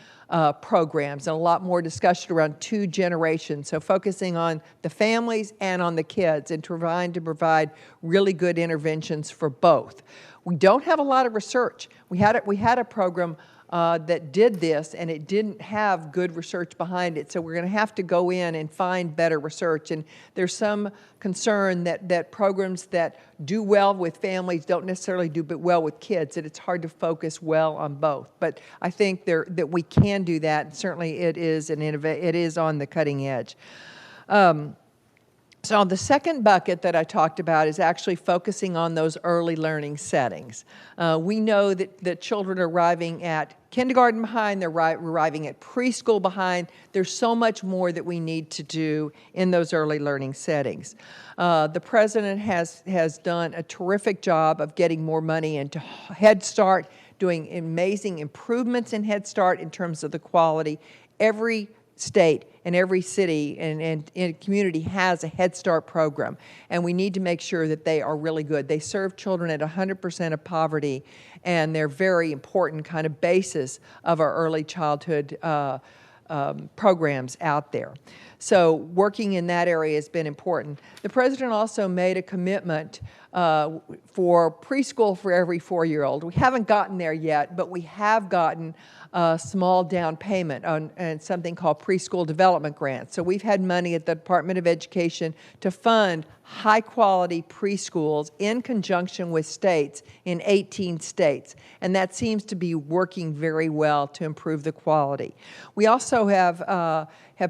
programs and a lot more discussion around two generations, so focusing on the families and on the kids and trying to provide really good interventions for both. We don't have a lot of research. We had a program that did this, and it didn't have good research behind it, so we're going to have to go in and find better research. And there's some concern that programs that do well with families don't necessarily do well with kids, that it's hard to focus well on both. But I think that we can do that, and certainly it is on the cutting edge. So the second bucket that I talked about is actually focusing on those early learning settings. We know that children are arriving at kindergarten behind, they're arriving at preschool behind. There's so much more that we need to do in those early learning settings. The President has done a terrific job of getting more money into Head Start, doing amazing improvements in Head Start in terms of the quality. Every state and every city and community has a Head Start program, and we need to make sure that they are really good. They serve children at 100% of poverty, and they're very important kind of basis of our early childhood programs out there. So working in that area has been important. The President also made a commitment for preschool for every 4-year-old. We haven't gotten there yet, but we have gotten a small down payment on something called preschool development grants. So we've had money at the Department of Education to fund high-quality preschools in conjunction with states in 18 states, and that seems to be working very well to improve the quality. We also have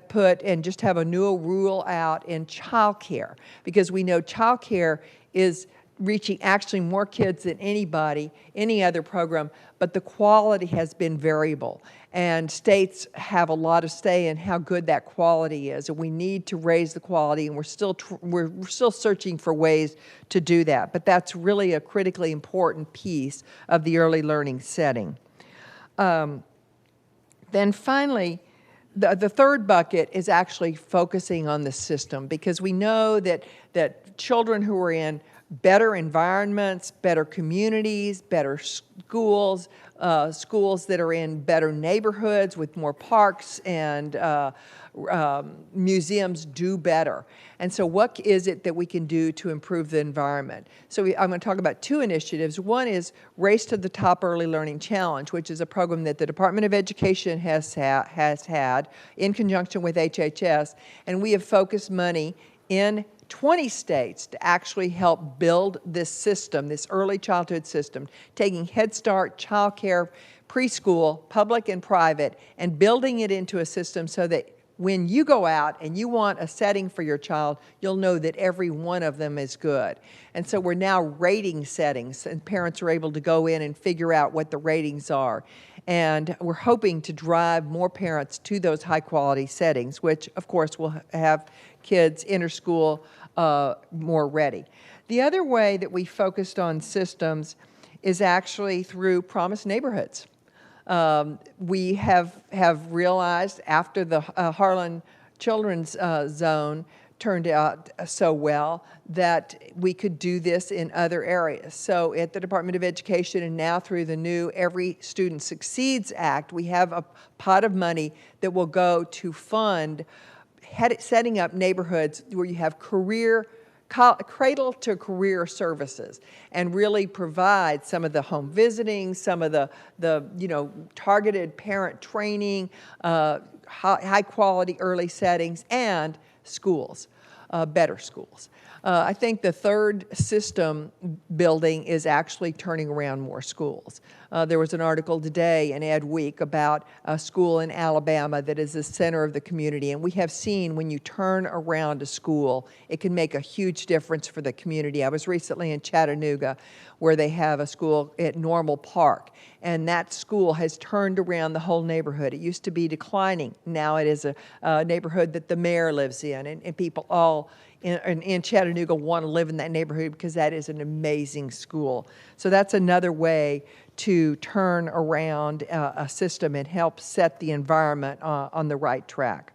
put and just have a new rule out in child care, because we know child care is reaching actually more kids than any other program, but the quality has been variable. And states have a lot of say in how good that quality is, and we need to raise the quality, and we're still searching for ways to do that. But that's really a critically important piece of the early learning setting. Then finally, the third bucket is actually focusing on the system, because we know that children who are in better environments, better communities, better schools, schools that are in better neighborhoods with more parks and museums do better. And so what is it that we can do to improve the environment? So I'm going to talk about two initiatives. One is Race to the Top Early Learning Challenge, which is a program that the Department of Education has had in conjunction with HHS, and we have focused money in 20 states to actually help build this system, this early childhood system, taking Head Start, child care, preschool, public and private, and building it into a system so that when you go out and you want a setting for your child, you'll know that every one of them is good. And so we're now rating settings, and parents are able to go in and figure out what the ratings are. And we're hoping to drive more parents to those high-quality settings, which, of course, will have kids enter school more ready. The other way that we focused on systems is actually through Promise Neighborhoods. We have realized after the Harlan Children's Zone turned out so well that we could do this in other areas. So at the Department of Education and now through the new Every Student Succeeds Act, we have a pot of money that will go to fund setting up neighborhoods where you have cradle to career services, and really provide some of the home visiting, some of the targeted parent training, high quality early settings, and schools, better schools. I think the third system building is actually turning around more schools. There was an article today in Ed Week about a school in Alabama that is the center of the community, and we have seen when you turn around a school, it can make a huge difference for the community. I was recently in Chattanooga where they have a school at Normal Park, and that school has turned around the whole neighborhood. It used to be declining. Now it is a neighborhood that the mayor lives in, and people all in Chattanooga want to live in that neighborhood because that is an amazing school. So that's another way to turn around a system and help set the environment on the right track.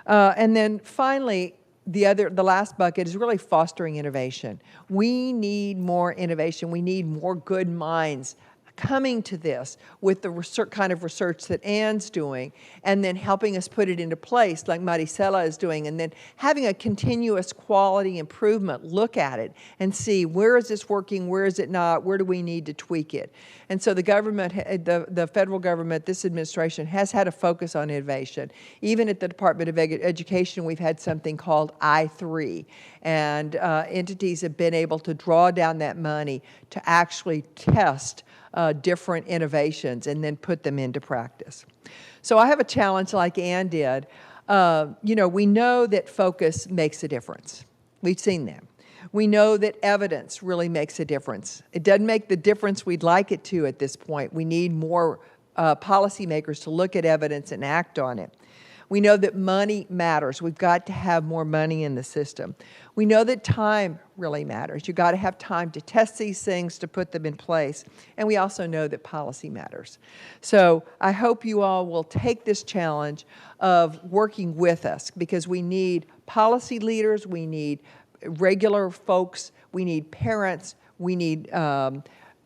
And then finally, the last bucket is really fostering innovation. We need more innovation. We need more good minds coming to this with the kind of research that Anne's doing, and then helping us put it into place like Maricela is doing, and then having a continuous quality improvement look at it and see where is this working, where is it not, where do we need to tweak it. And so the government, the federal government, this administration has had a focus on innovation. Even at the Department of Education, we've had something called I3, and entities have been able to draw down that money to actually test different innovations and then put them into practice. So I have a challenge like Anne did. We know that focus makes a difference. We've seen that. We know that evidence really makes a difference. It doesn't make the difference we'd like it to at this point. We need more policymakers to look at evidence and act on it. We know that money matters. We've got to have more money in the system. We know that time really matters. You've got to have time to test these things, to put them in place. And we also know that policy matters. So I hope you all will take this challenge of working with us, because we need policy leaders, we need regular folks, we need parents, we need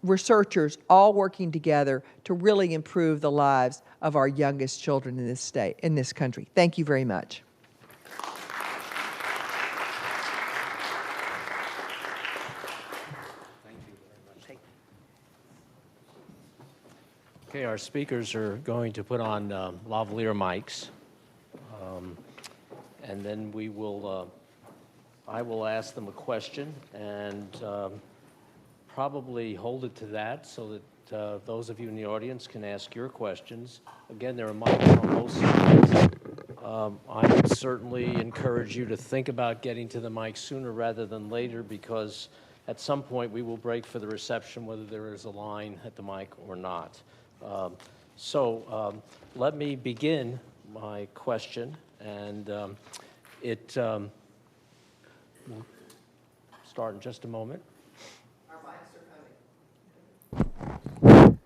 researchers all working together to really improve the lives of our youngest children in this state, in this country. Thank you very much. Okay, our speakers are going to put on lavalier mics, and then we will, I will ask them a question, and probably hold it to that so that those of you in the audience can ask your questions. Again, there are mics on both sides. I would certainly encourage you to think about getting to the mic sooner rather than later, because at some point we will break for the reception whether there is a line at the mic or not. Let me begin my question, and it will start in just a moment. Our mics are coming.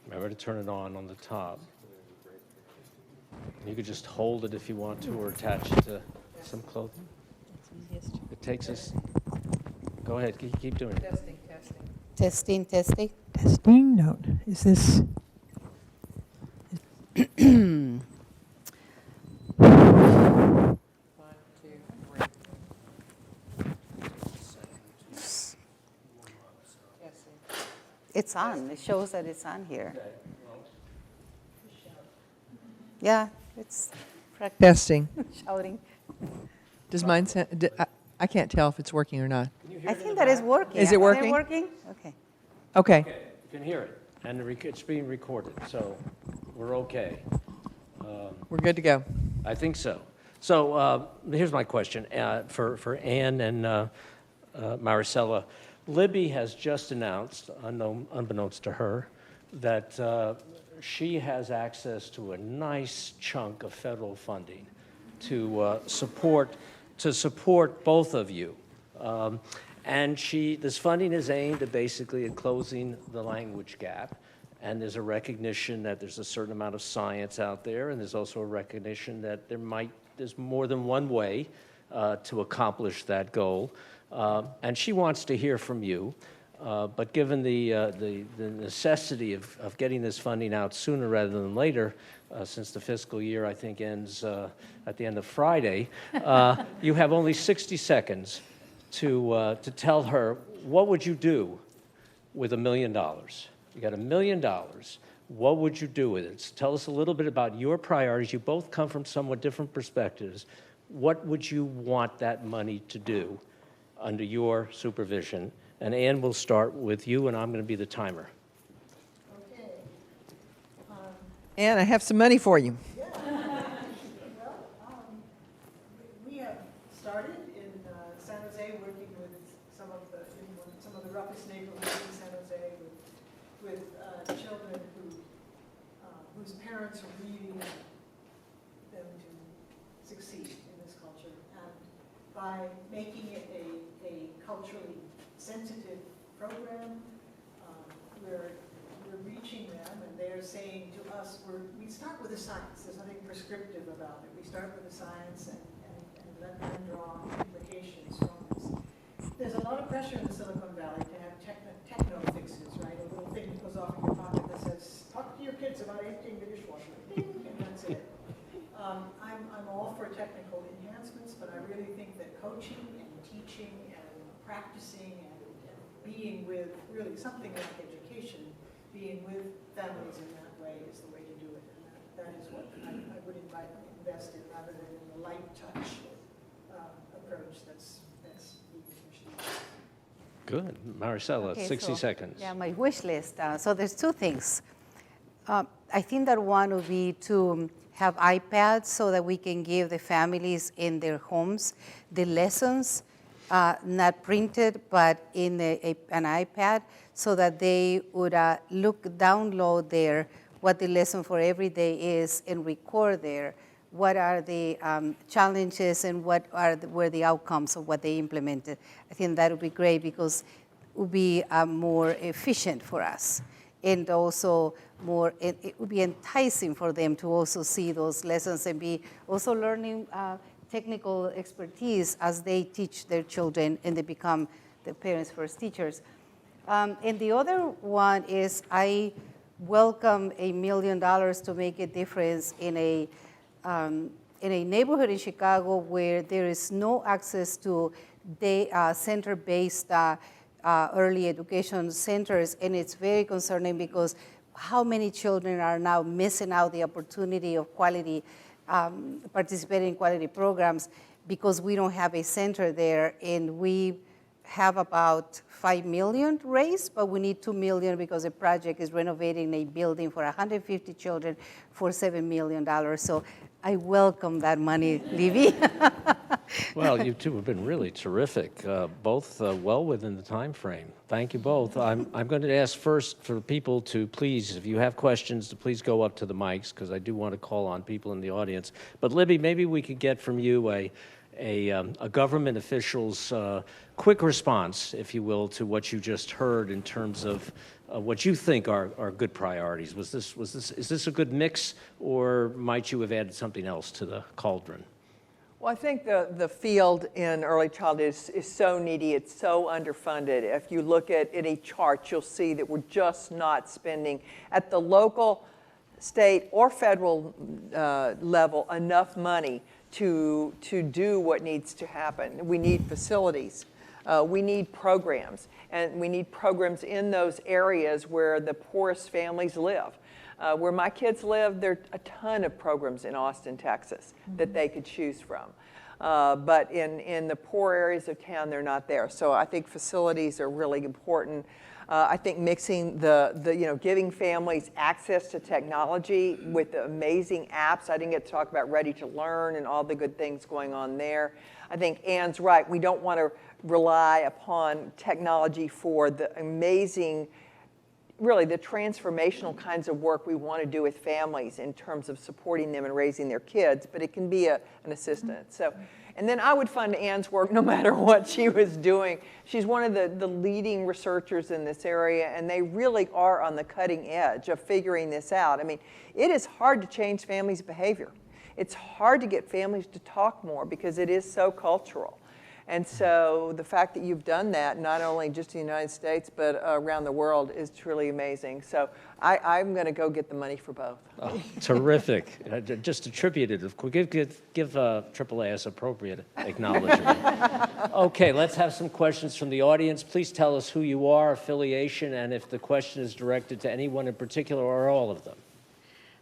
Remember to turn it on the top. You could just hold it if you want to, or attach it to some clothing. It takes us. Go ahead, keep doing it. Testing, testing. Testing, testing. Testing, note. Is this? One, two, three. Testing. It's on. It shows that it's on here. Yeah, it's practice Testing. shouting. Does mine sound, I can't tell if it's working or not. I think that is working. Is it working? Is it working? Okay. Okay. Okay, you can hear it, and it's being recorded, so we're okay. We're good to go. I think so. So here's my question for Anne and Maricela. Libby has just announced, unbeknownst to her, that she has access to a nice chunk of federal funding to support both of you. And this funding is aimed at basically at closing the language gap. And there's a recognition that there's a certain amount of science out there, and there's also a recognition that there's more than one way to accomplish that goal. And she wants to hear from you. But given the necessity of getting this funding out sooner rather than later, since the fiscal year, I think, ends at the end of Friday, you have only 60 seconds to tell her what would you do with $1 million. You got $1 million. What would you do with it? So tell us a little bit about your priorities. You both come from somewhat different perspectives. What would you want that money to do under your supervision? And Ann, we'll start with you, and I'm going to be the timer. And I have some money for you. We have started in San Jose, working with some of the roughest neighborhoods in San Jose, with children whose parents are really them to succeed in this culture, and by making it a culturally sensitive program, we're reaching them, and they're saying to us, we start with the science. There's nothing prescriptive about it. We start with the science and let them draw implications from this. There's a lot of pressure in the Silicon Valley to have techno fixes, right? A little thing that goes off in your pocket that says, talk to your kids about emptying the dishwasher, and that's it. I'm all for technical enhancements, but I really think that coaching and teaching and practicing and being with really something like education, being with families in that way is the way to do it. And that is what I would invest in, rather than in the light touch approach that's being pushed. Good. Maricela, Okay, 60 so, seconds. Yeah, my wish list. So there's two things. I think that one would be to have iPads so that we can give the families in their homes the lessons, not printed, but in an iPad, so that they would download there what the lesson for every day is and record there what are the challenges and were the outcomes of what they implemented. I think that would be great because it would be more efficient for us. And also it would be enticing for them to also see those lessons and be also learning technical expertise as they teach their children and they become the parents' first teachers. And the other one is I welcome $1 million to make a difference in a neighborhood in Chicago where there is no access to center-based early education centers, and it's very concerning because how many children are now missing out the opportunity of quality, participating in quality programs because we don't have a center there, and we have about $5 million raised, but we need $2 million because the project is renovating a building for 150 children for $7 million. So I welcome that money, Libby. Well, you two have been really terrific, both well within the time frame. Thank you both. I'm going to ask first for people to please, if you have questions, to please go up to the mics, because I do want to call on people in the audience. But Libby, maybe we could get from you a government official's quick response, if you will, to what you just heard in terms of what you think are good priorities. Is this a good mix, or might you have added something else to the cauldron? Well, I think the field in early childhood is so needy. It's so underfunded. If you look at any chart, you'll see that we're just not spending at the local, state, or federal level enough money to do what needs to happen. We need facilities. We need programs. And we need programs in those areas where the poorest families live. Where my kids live, there are a ton of programs in Austin, Texas, that they could choose from. But in the poor areas of town, they're not there. So I think facilities are really important. I think mixing giving families access to technology with the amazing apps. I didn't get to talk about Ready to Learn and all the good things going on there. I think Ann's right. We don't want to rely upon technology for the amazing, really the transformational kinds of work we want to do with families in terms of supporting them and raising their kids, but it can be an assistant. So, and then I would fund Ann's work no matter what she was doing. She's one of the leading researchers in this area, and they really are on the cutting edge of figuring this out. I mean, it is hard to change families' behavior. It's hard to get families to talk more because it is so cultural. And so the fact that you've done that, not only just in the United States, but around the world, is truly amazing. So I'm going to go get the money for both. Oh, terrific. Just attributed. Give AAAS appropriate acknowledgement. Okay, let's have some questions from the audience. Please tell us who you are, affiliation, and if the question is directed to anyone in particular or all of them.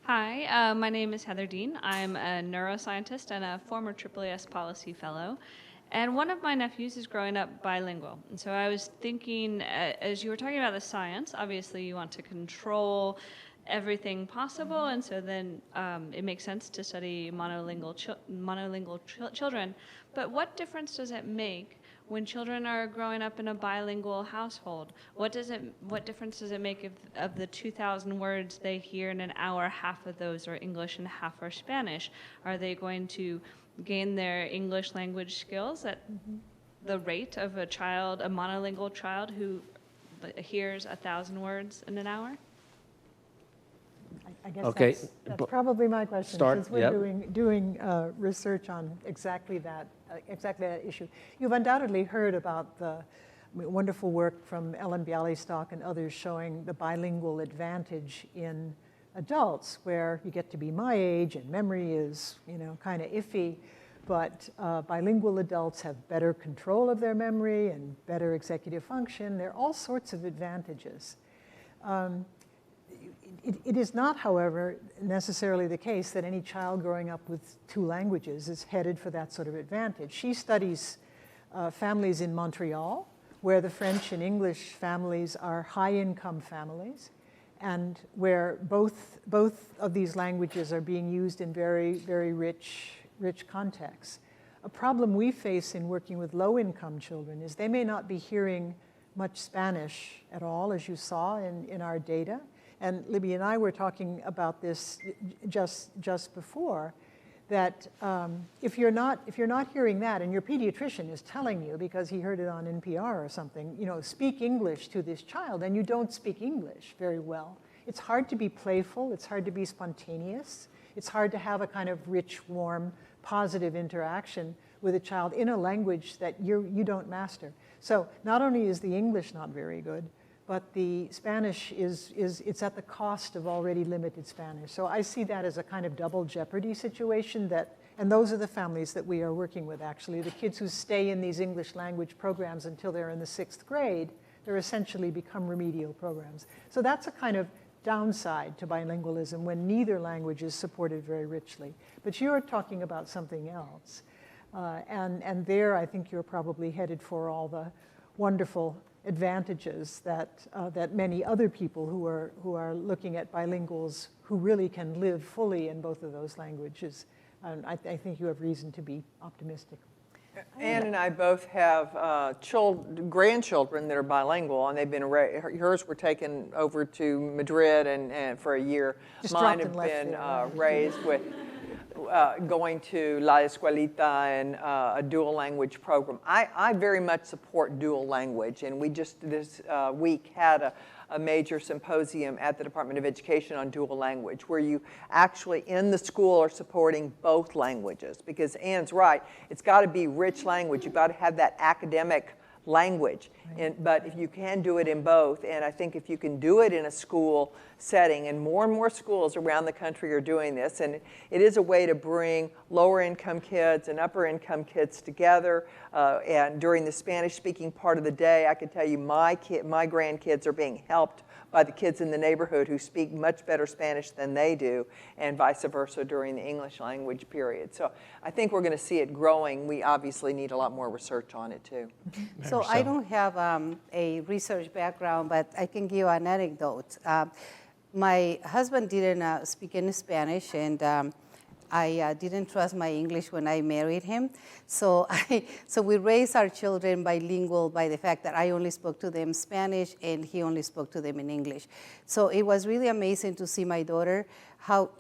Hi, my name is Heather Dean. I'm a neuroscientist and a former AAAS policy fellow. And one of my nephews is growing up bilingual. And so I was thinking, as you were talking about the science, obviously you want to control everything possible, and so then it makes sense to study monolingual children. But what difference does it make when children are growing up in a bilingual household? What difference does it make if of the 2,000 words they hear in an hour, half of those are English and half are Spanish? Are they going to gain their English language skills at the rate of a monolingual child who hears 1,000 words in an hour? I guess Okay, that's probably my question, start, since we're yep. doing research on exactly that issue. You've undoubtedly heard about the wonderful work from Ellen Bialystok and others showing the bilingual advantage in adults, where you get to be my age and memory is, kind of iffy, but bilingual adults have better control of their memory and better executive function. There are all sorts of advantages. It is not, however, necessarily the case that any child growing up with 2 languages is headed for that sort of advantage. She studies families in Montreal, where the French and English families are high-income families, and where both of these languages are being used in very, very rich contexts. A problem we face in working with low-income children is they may not be hearing much Spanish at all, as you saw in our data. And Libby and I were talking about this just before, that if you're not hearing that, and your pediatrician is telling you because he heard it on NPR or something, speak English to this child, and you don't speak English very well, it's hard to be playful, it's hard to be spontaneous, it's hard to have a kind of rich, warm, positive interaction with a child in a language that you don't master. So not only is the English not very good, but the Spanish it's at the cost of already limited Spanish. So I see that as a kind of double jeopardy situation, and those are the families that we are working with, actually. The kids who stay in these English language programs until they're in the 6th grade, they're essentially become remedial programs. So that's a kind of downside to bilingualism when neither language is supported very richly. But you're talking about something else. And there, I think you're probably headed for all the wonderful advantages that many other people who are looking at bilinguals who really can live fully in both of those languages. And I think you have reason to be optimistic. Ann and I both have grandchildren that are bilingual, and they've been hers were taken over to Madrid and for a year. Just Mine dropped have and left been there. raised with going to La Escuelita and a dual language program. I very much support dual language, and we just this week had a major symposium at the Department of Education on dual language, where you actually in the school are supporting both languages, because Ann's right, it's got to be rich language. You've got to have that academic language, but if you can do it in both, and I think if you can do it in a school setting, and more schools around the country are doing this, and it is a way to bring lower income kids and upper income kids together, and during the Spanish speaking part of the day, I can tell you my grandkids are being helped by the kids in the neighborhood who speak much better Spanish than they do, and vice versa during the English language period. So I think we're going to see it growing. We obviously need a lot more research on it too. So I don't have a research background, but I can give an anecdote. My husband didn't speak any Spanish, and I didn't trust my English when I married him. So we raised our children bilingual by the fact that I only spoke to them Spanish and he only spoke to them in English. So it was really amazing to see my daughter, how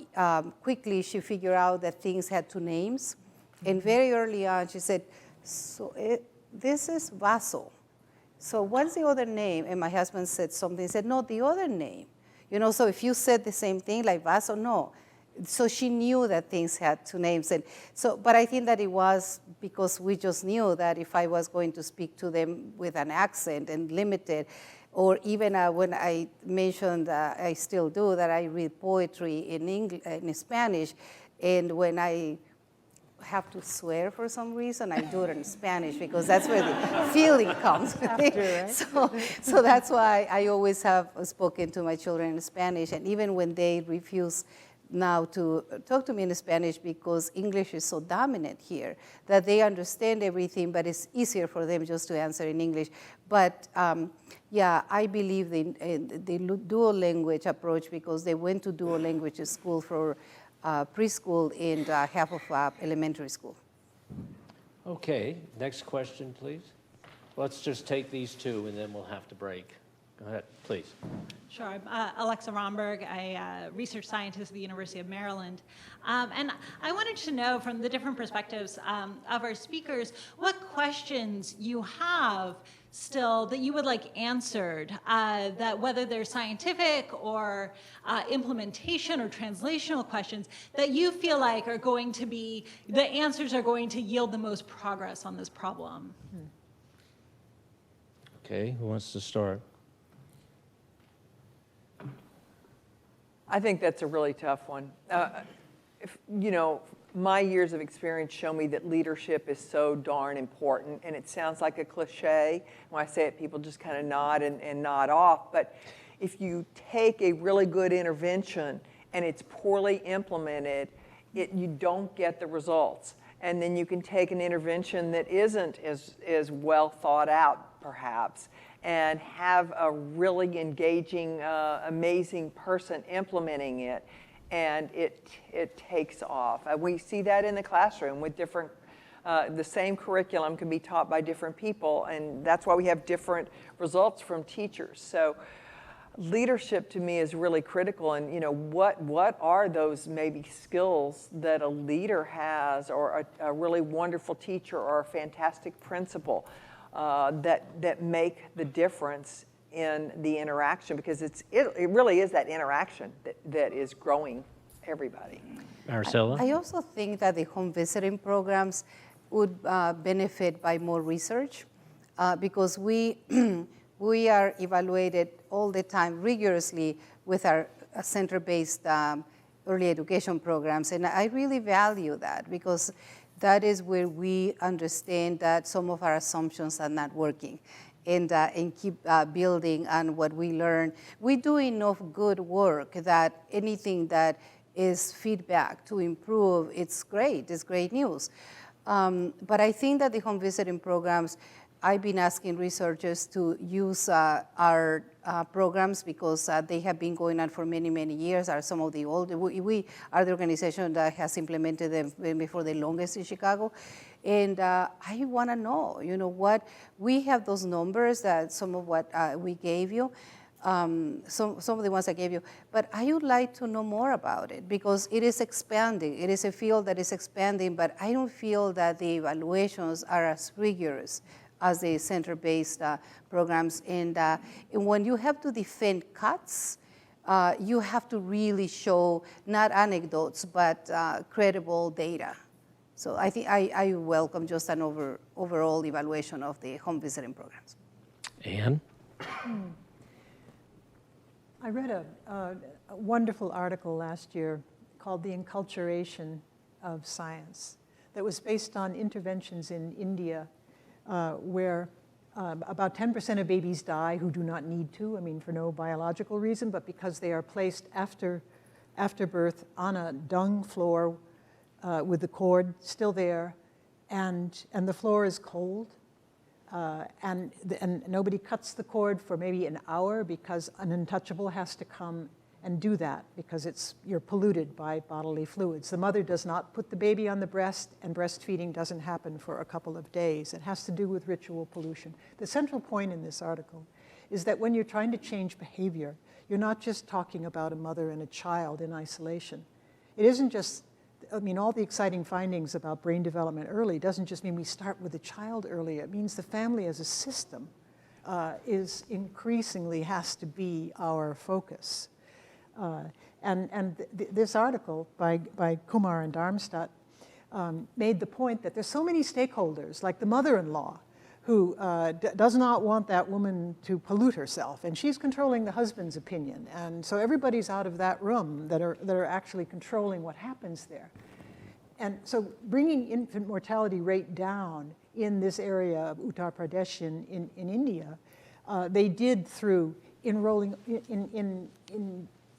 quickly she figured out that things had 2 names. And very early on, she said, so this is vaso. So what's the other name? And my husband said something. He said, no, the other name. So if you said the same thing, like vaso, no. so she knew that things had two names. And so, but I think that it was because we just knew that if I was going to speak to them with an accent and limited, or even when I mentioned, I still do, that I read poetry in Spanish, and when I have to swear for some reason, I do it in Spanish because that's where the feeling comes. Right? So that's why I always have spoken to my children in Spanish, and even when they refuse now to talk to me in Spanish because English is so dominant here that they understand everything, but it's easier for them just to answer in English. But yeah, I believe in the dual language approach because they went to dual language school for preschool and half of elementary school. Okay, next question, please. Let's just take these two, and then we'll have to break. Go ahead, please. Sure. I'm Alexa Romberg, a research scientist at the University of Maryland. And I wanted to know from the different perspectives of our speakers, what questions you have still that you would like answered, that whether they're scientific or implementation or translational questions, that you feel like are going to be, the answers are going to yield the most progress on this problem. Okay, who wants to start? I think that's a really tough one. My years of experience show me that leadership is so darn important, and it sounds like a cliche. When I say it, people just kind of nod and nod off. But if you take a really good intervention and it's poorly implemented, you don't get the results. And then you can take an intervention that isn't as well thought out, perhaps, and have a really engaging, amazing person implementing it, and it takes off. We see that in the classroom with different, the same curriculum can be taught by different people, and that's why we have different results from teachers. So leadership to me is really critical, and what are those maybe skills that a leader has, or a really wonderful teacher, or a fantastic principal that make the difference in the interaction, because it really is that interaction that is growing everybody. Maricela? I also think that the home visiting programs would benefit by more research because we are evaluated all the time rigorously with our center-based early education programs, and I really value that because that is where we understand that some of our assumptions are not working, and keep building on what we learn. We do enough good work that anything that is feedback to improve, it's great news. But I think that the home visiting programs, I've been asking researchers to use our programs because they have been going on for many, many years, are some of the old. We are the organization that has implemented them before the longest in Chicago. And I want to know, what, we have those numbers that some of what we gave you, some of the ones I gave you, but I would like to know more about it because it is expanding. It is a field that is expanding, but I don't feel that the evaluations are as rigorous as the center-based programs. And when you have to defend cuts, you have to really show not anecdotes, but credible data. So I think I welcome just an overall evaluation of the home visiting programs. Anne? I read a wonderful article last year called The Enculturation of Science that was based on interventions in India where about 10% of babies die who do not need to, for no biological reason, but because they are placed after birth on a dung floor with the cord still there, and the floor is cold, and nobody cuts the cord for maybe an hour because an untouchable has to come and do that because you're polluted by bodily fluids. The mother does not put the baby on the breast, and breastfeeding doesn't happen for a couple of days. It has to do with ritual pollution. The central point in this article is that when you're trying to change behavior, you're not just talking about a mother and a child in isolation. It isn't just, all the exciting findings about brain development early doesn't just mean we start with the child early. It means the family as a system is increasingly has to be our focus. This article by Kumar and Darmstadt made the point that there's so many stakeholders, like the mother-in-law, who does not want that woman to pollute herself, and she's controlling the husband's opinion. And so everybody's out of that room that are actually controlling what happens there. And so bringing infant mortality rate down in this area of Uttar Pradesh in India, they did through enrolling in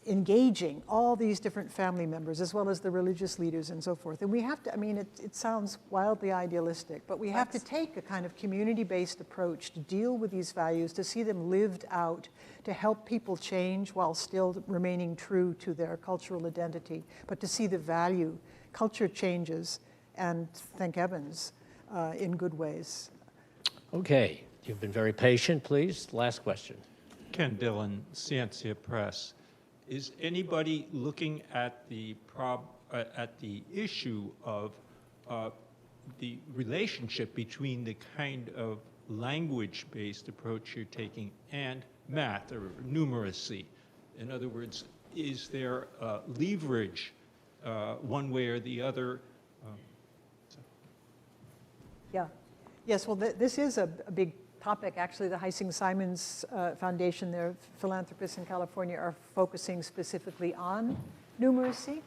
engaging all these different family members, as well as the religious leaders and so forth. And we have to, I mean, it sounds wildly idealistic, but we have to take a kind of community-based approach to deal with these values, to see them lived out, to help people change while still remaining true to their cultural identity, but to see the value. Culture changes, and thank heavens, in good ways. Okay, you've been very patient, please. Last question. Ken Dillon, Scientia Press. Is anybody looking at the issue of the relationship between the kind of language-based approach you're taking and math or numeracy? In other words, is there leverage one way or the other? Yeah. Yes, well, this is a big topic. Actually, the Heising-Simons Foundation, their philanthropists in California, are focusing specifically on numeracy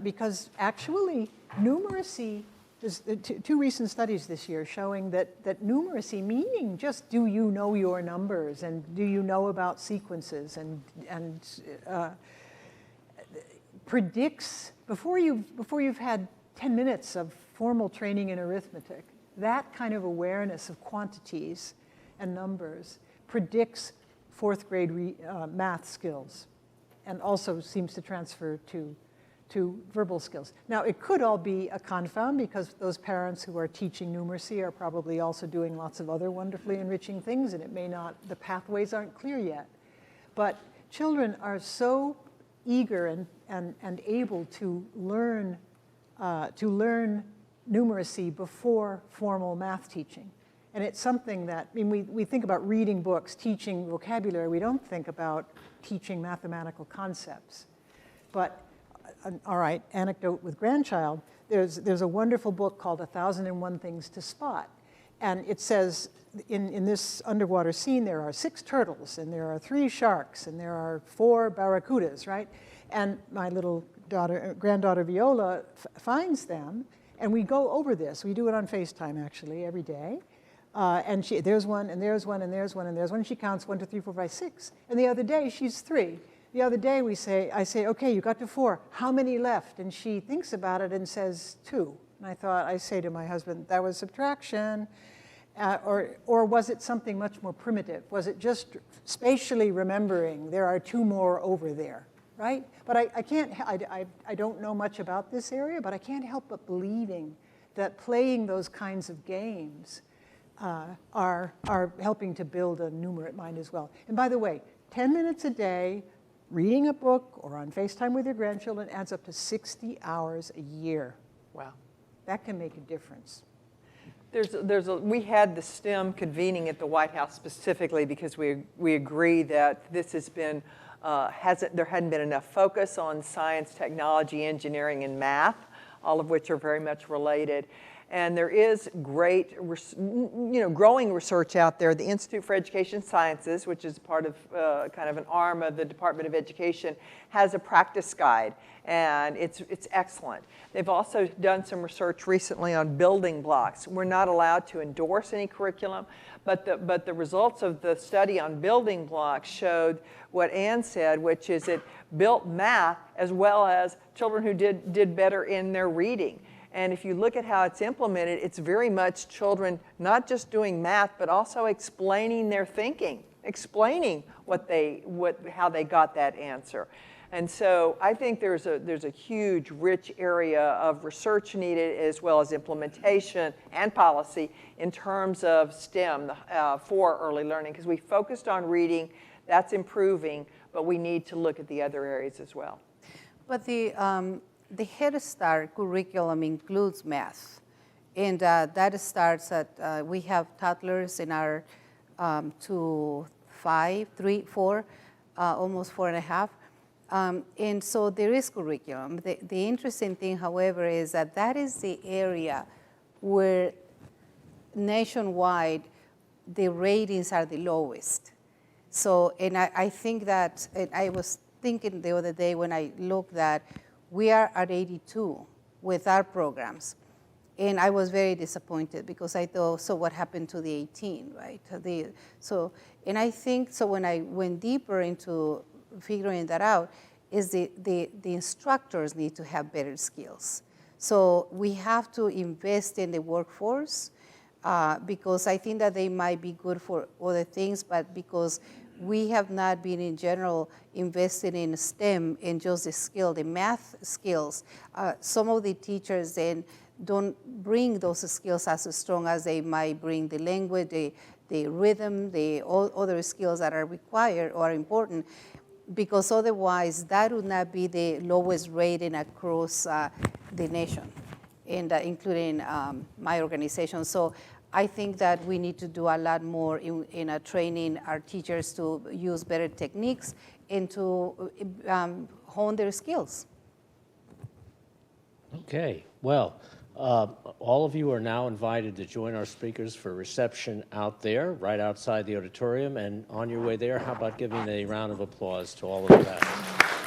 because actually numeracy, there's two recent studies this year showing that numeracy, meaning just do you know your numbers and do you know about sequences and predicts, before you've had 10 minutes of formal training in arithmetic, that kind of awareness of quantities and numbers predicts fourth grade math skills and also seems to transfer to verbal skills. Now, it could all be a confound because those parents who are teaching numeracy are probably also doing lots of other wonderfully enriching things, and it may not, the pathways aren't clear yet. But children are so eager and able to learn numeracy before formal math teaching. And it's something that, I mean, we think about reading books, teaching vocabulary. We don't think about teaching mathematical concepts. But, all right, anecdote with grandchild, there's a wonderful book called 1001 Things to Spot. And it says, in this underwater scene, there are 6 turtles, and there are 3 sharks, and there are 4 barracudas, right? And my little granddaughter Viola finds them, and we go over this. We do it on FaceTime, actually, every day. And there's one, and there's one, and there's one, and there's one. And she counts 1, 2, 3, 4, 5, 6. And the other day, she's 3. The other day, I say, okay, you got to 4. How many left? And she thinks about it and says 2. And I say to my husband, that was subtraction. Or was it something much more primitive? Was it just spatially remembering there are 2 more over there, right? But I don't know much about this area, but I can't help but believing that playing those kinds of games are helping to build a numerate mind as well. And by the way, 10 minutes a day, reading a book or on FaceTime with your grandchildren adds up to 60 hours a year. Wow. That can make a difference. We had the STEM convening at the White House specifically because we agree that this has been, there hadn't been enough focus on science, technology, engineering, and math, all of which are very much related. And there is great, growing research out there. The Institute for Education Sciences, which is part of kind of an arm of the Department of Education, has a practice guide, and it's excellent. They've also done some research recently on building blocks. We're not allowed to endorse any curriculum, but the results of the study on building blocks showed what Ann said, which is it built math as well as children who did better in their reading. And if you look at how it's implemented, it's very much children not just doing math, but also explaining their thinking, explaining how they got that answer. And so I think there's a huge, rich area of research needed, as well as implementation and policy in terms of STEM for early learning, because we focused on reading, that's improving, but we need to look at the other areas as well. But the Head Start curriculum includes math, and that starts at, we have toddlers in our 2, 5, 3, 4, almost 4 and a half, And so there is curriculum. The interesting thing, however, is that that is the area where nationwide the ratings are the lowest. So, and I think that, and I was thinking the other day when I looked that we are at 82 with our programs. And I was very disappointed because I thought, so what happened to the 18, right? And I think, so when I went deeper into figuring that out, is the instructors need to have better skills. So we have to invest in the workforce because I think that they might be good for other things, but because we have not been in general invested in STEM and just the skill, the math skills. Some of the teachers then don't bring those skills as strong as they might bring the language, the rhythm, all other skills that are required or important, because otherwise that would not be the lowest rating across the nation, and including my organization. So I think that we need to do a lot more in training our teachers to use better techniques and to hone their skills. Okay, well, all of you are now invited to join our speakers for reception out there, right outside the auditorium. And on your way there, how about giving a round of applause to all of the panelists?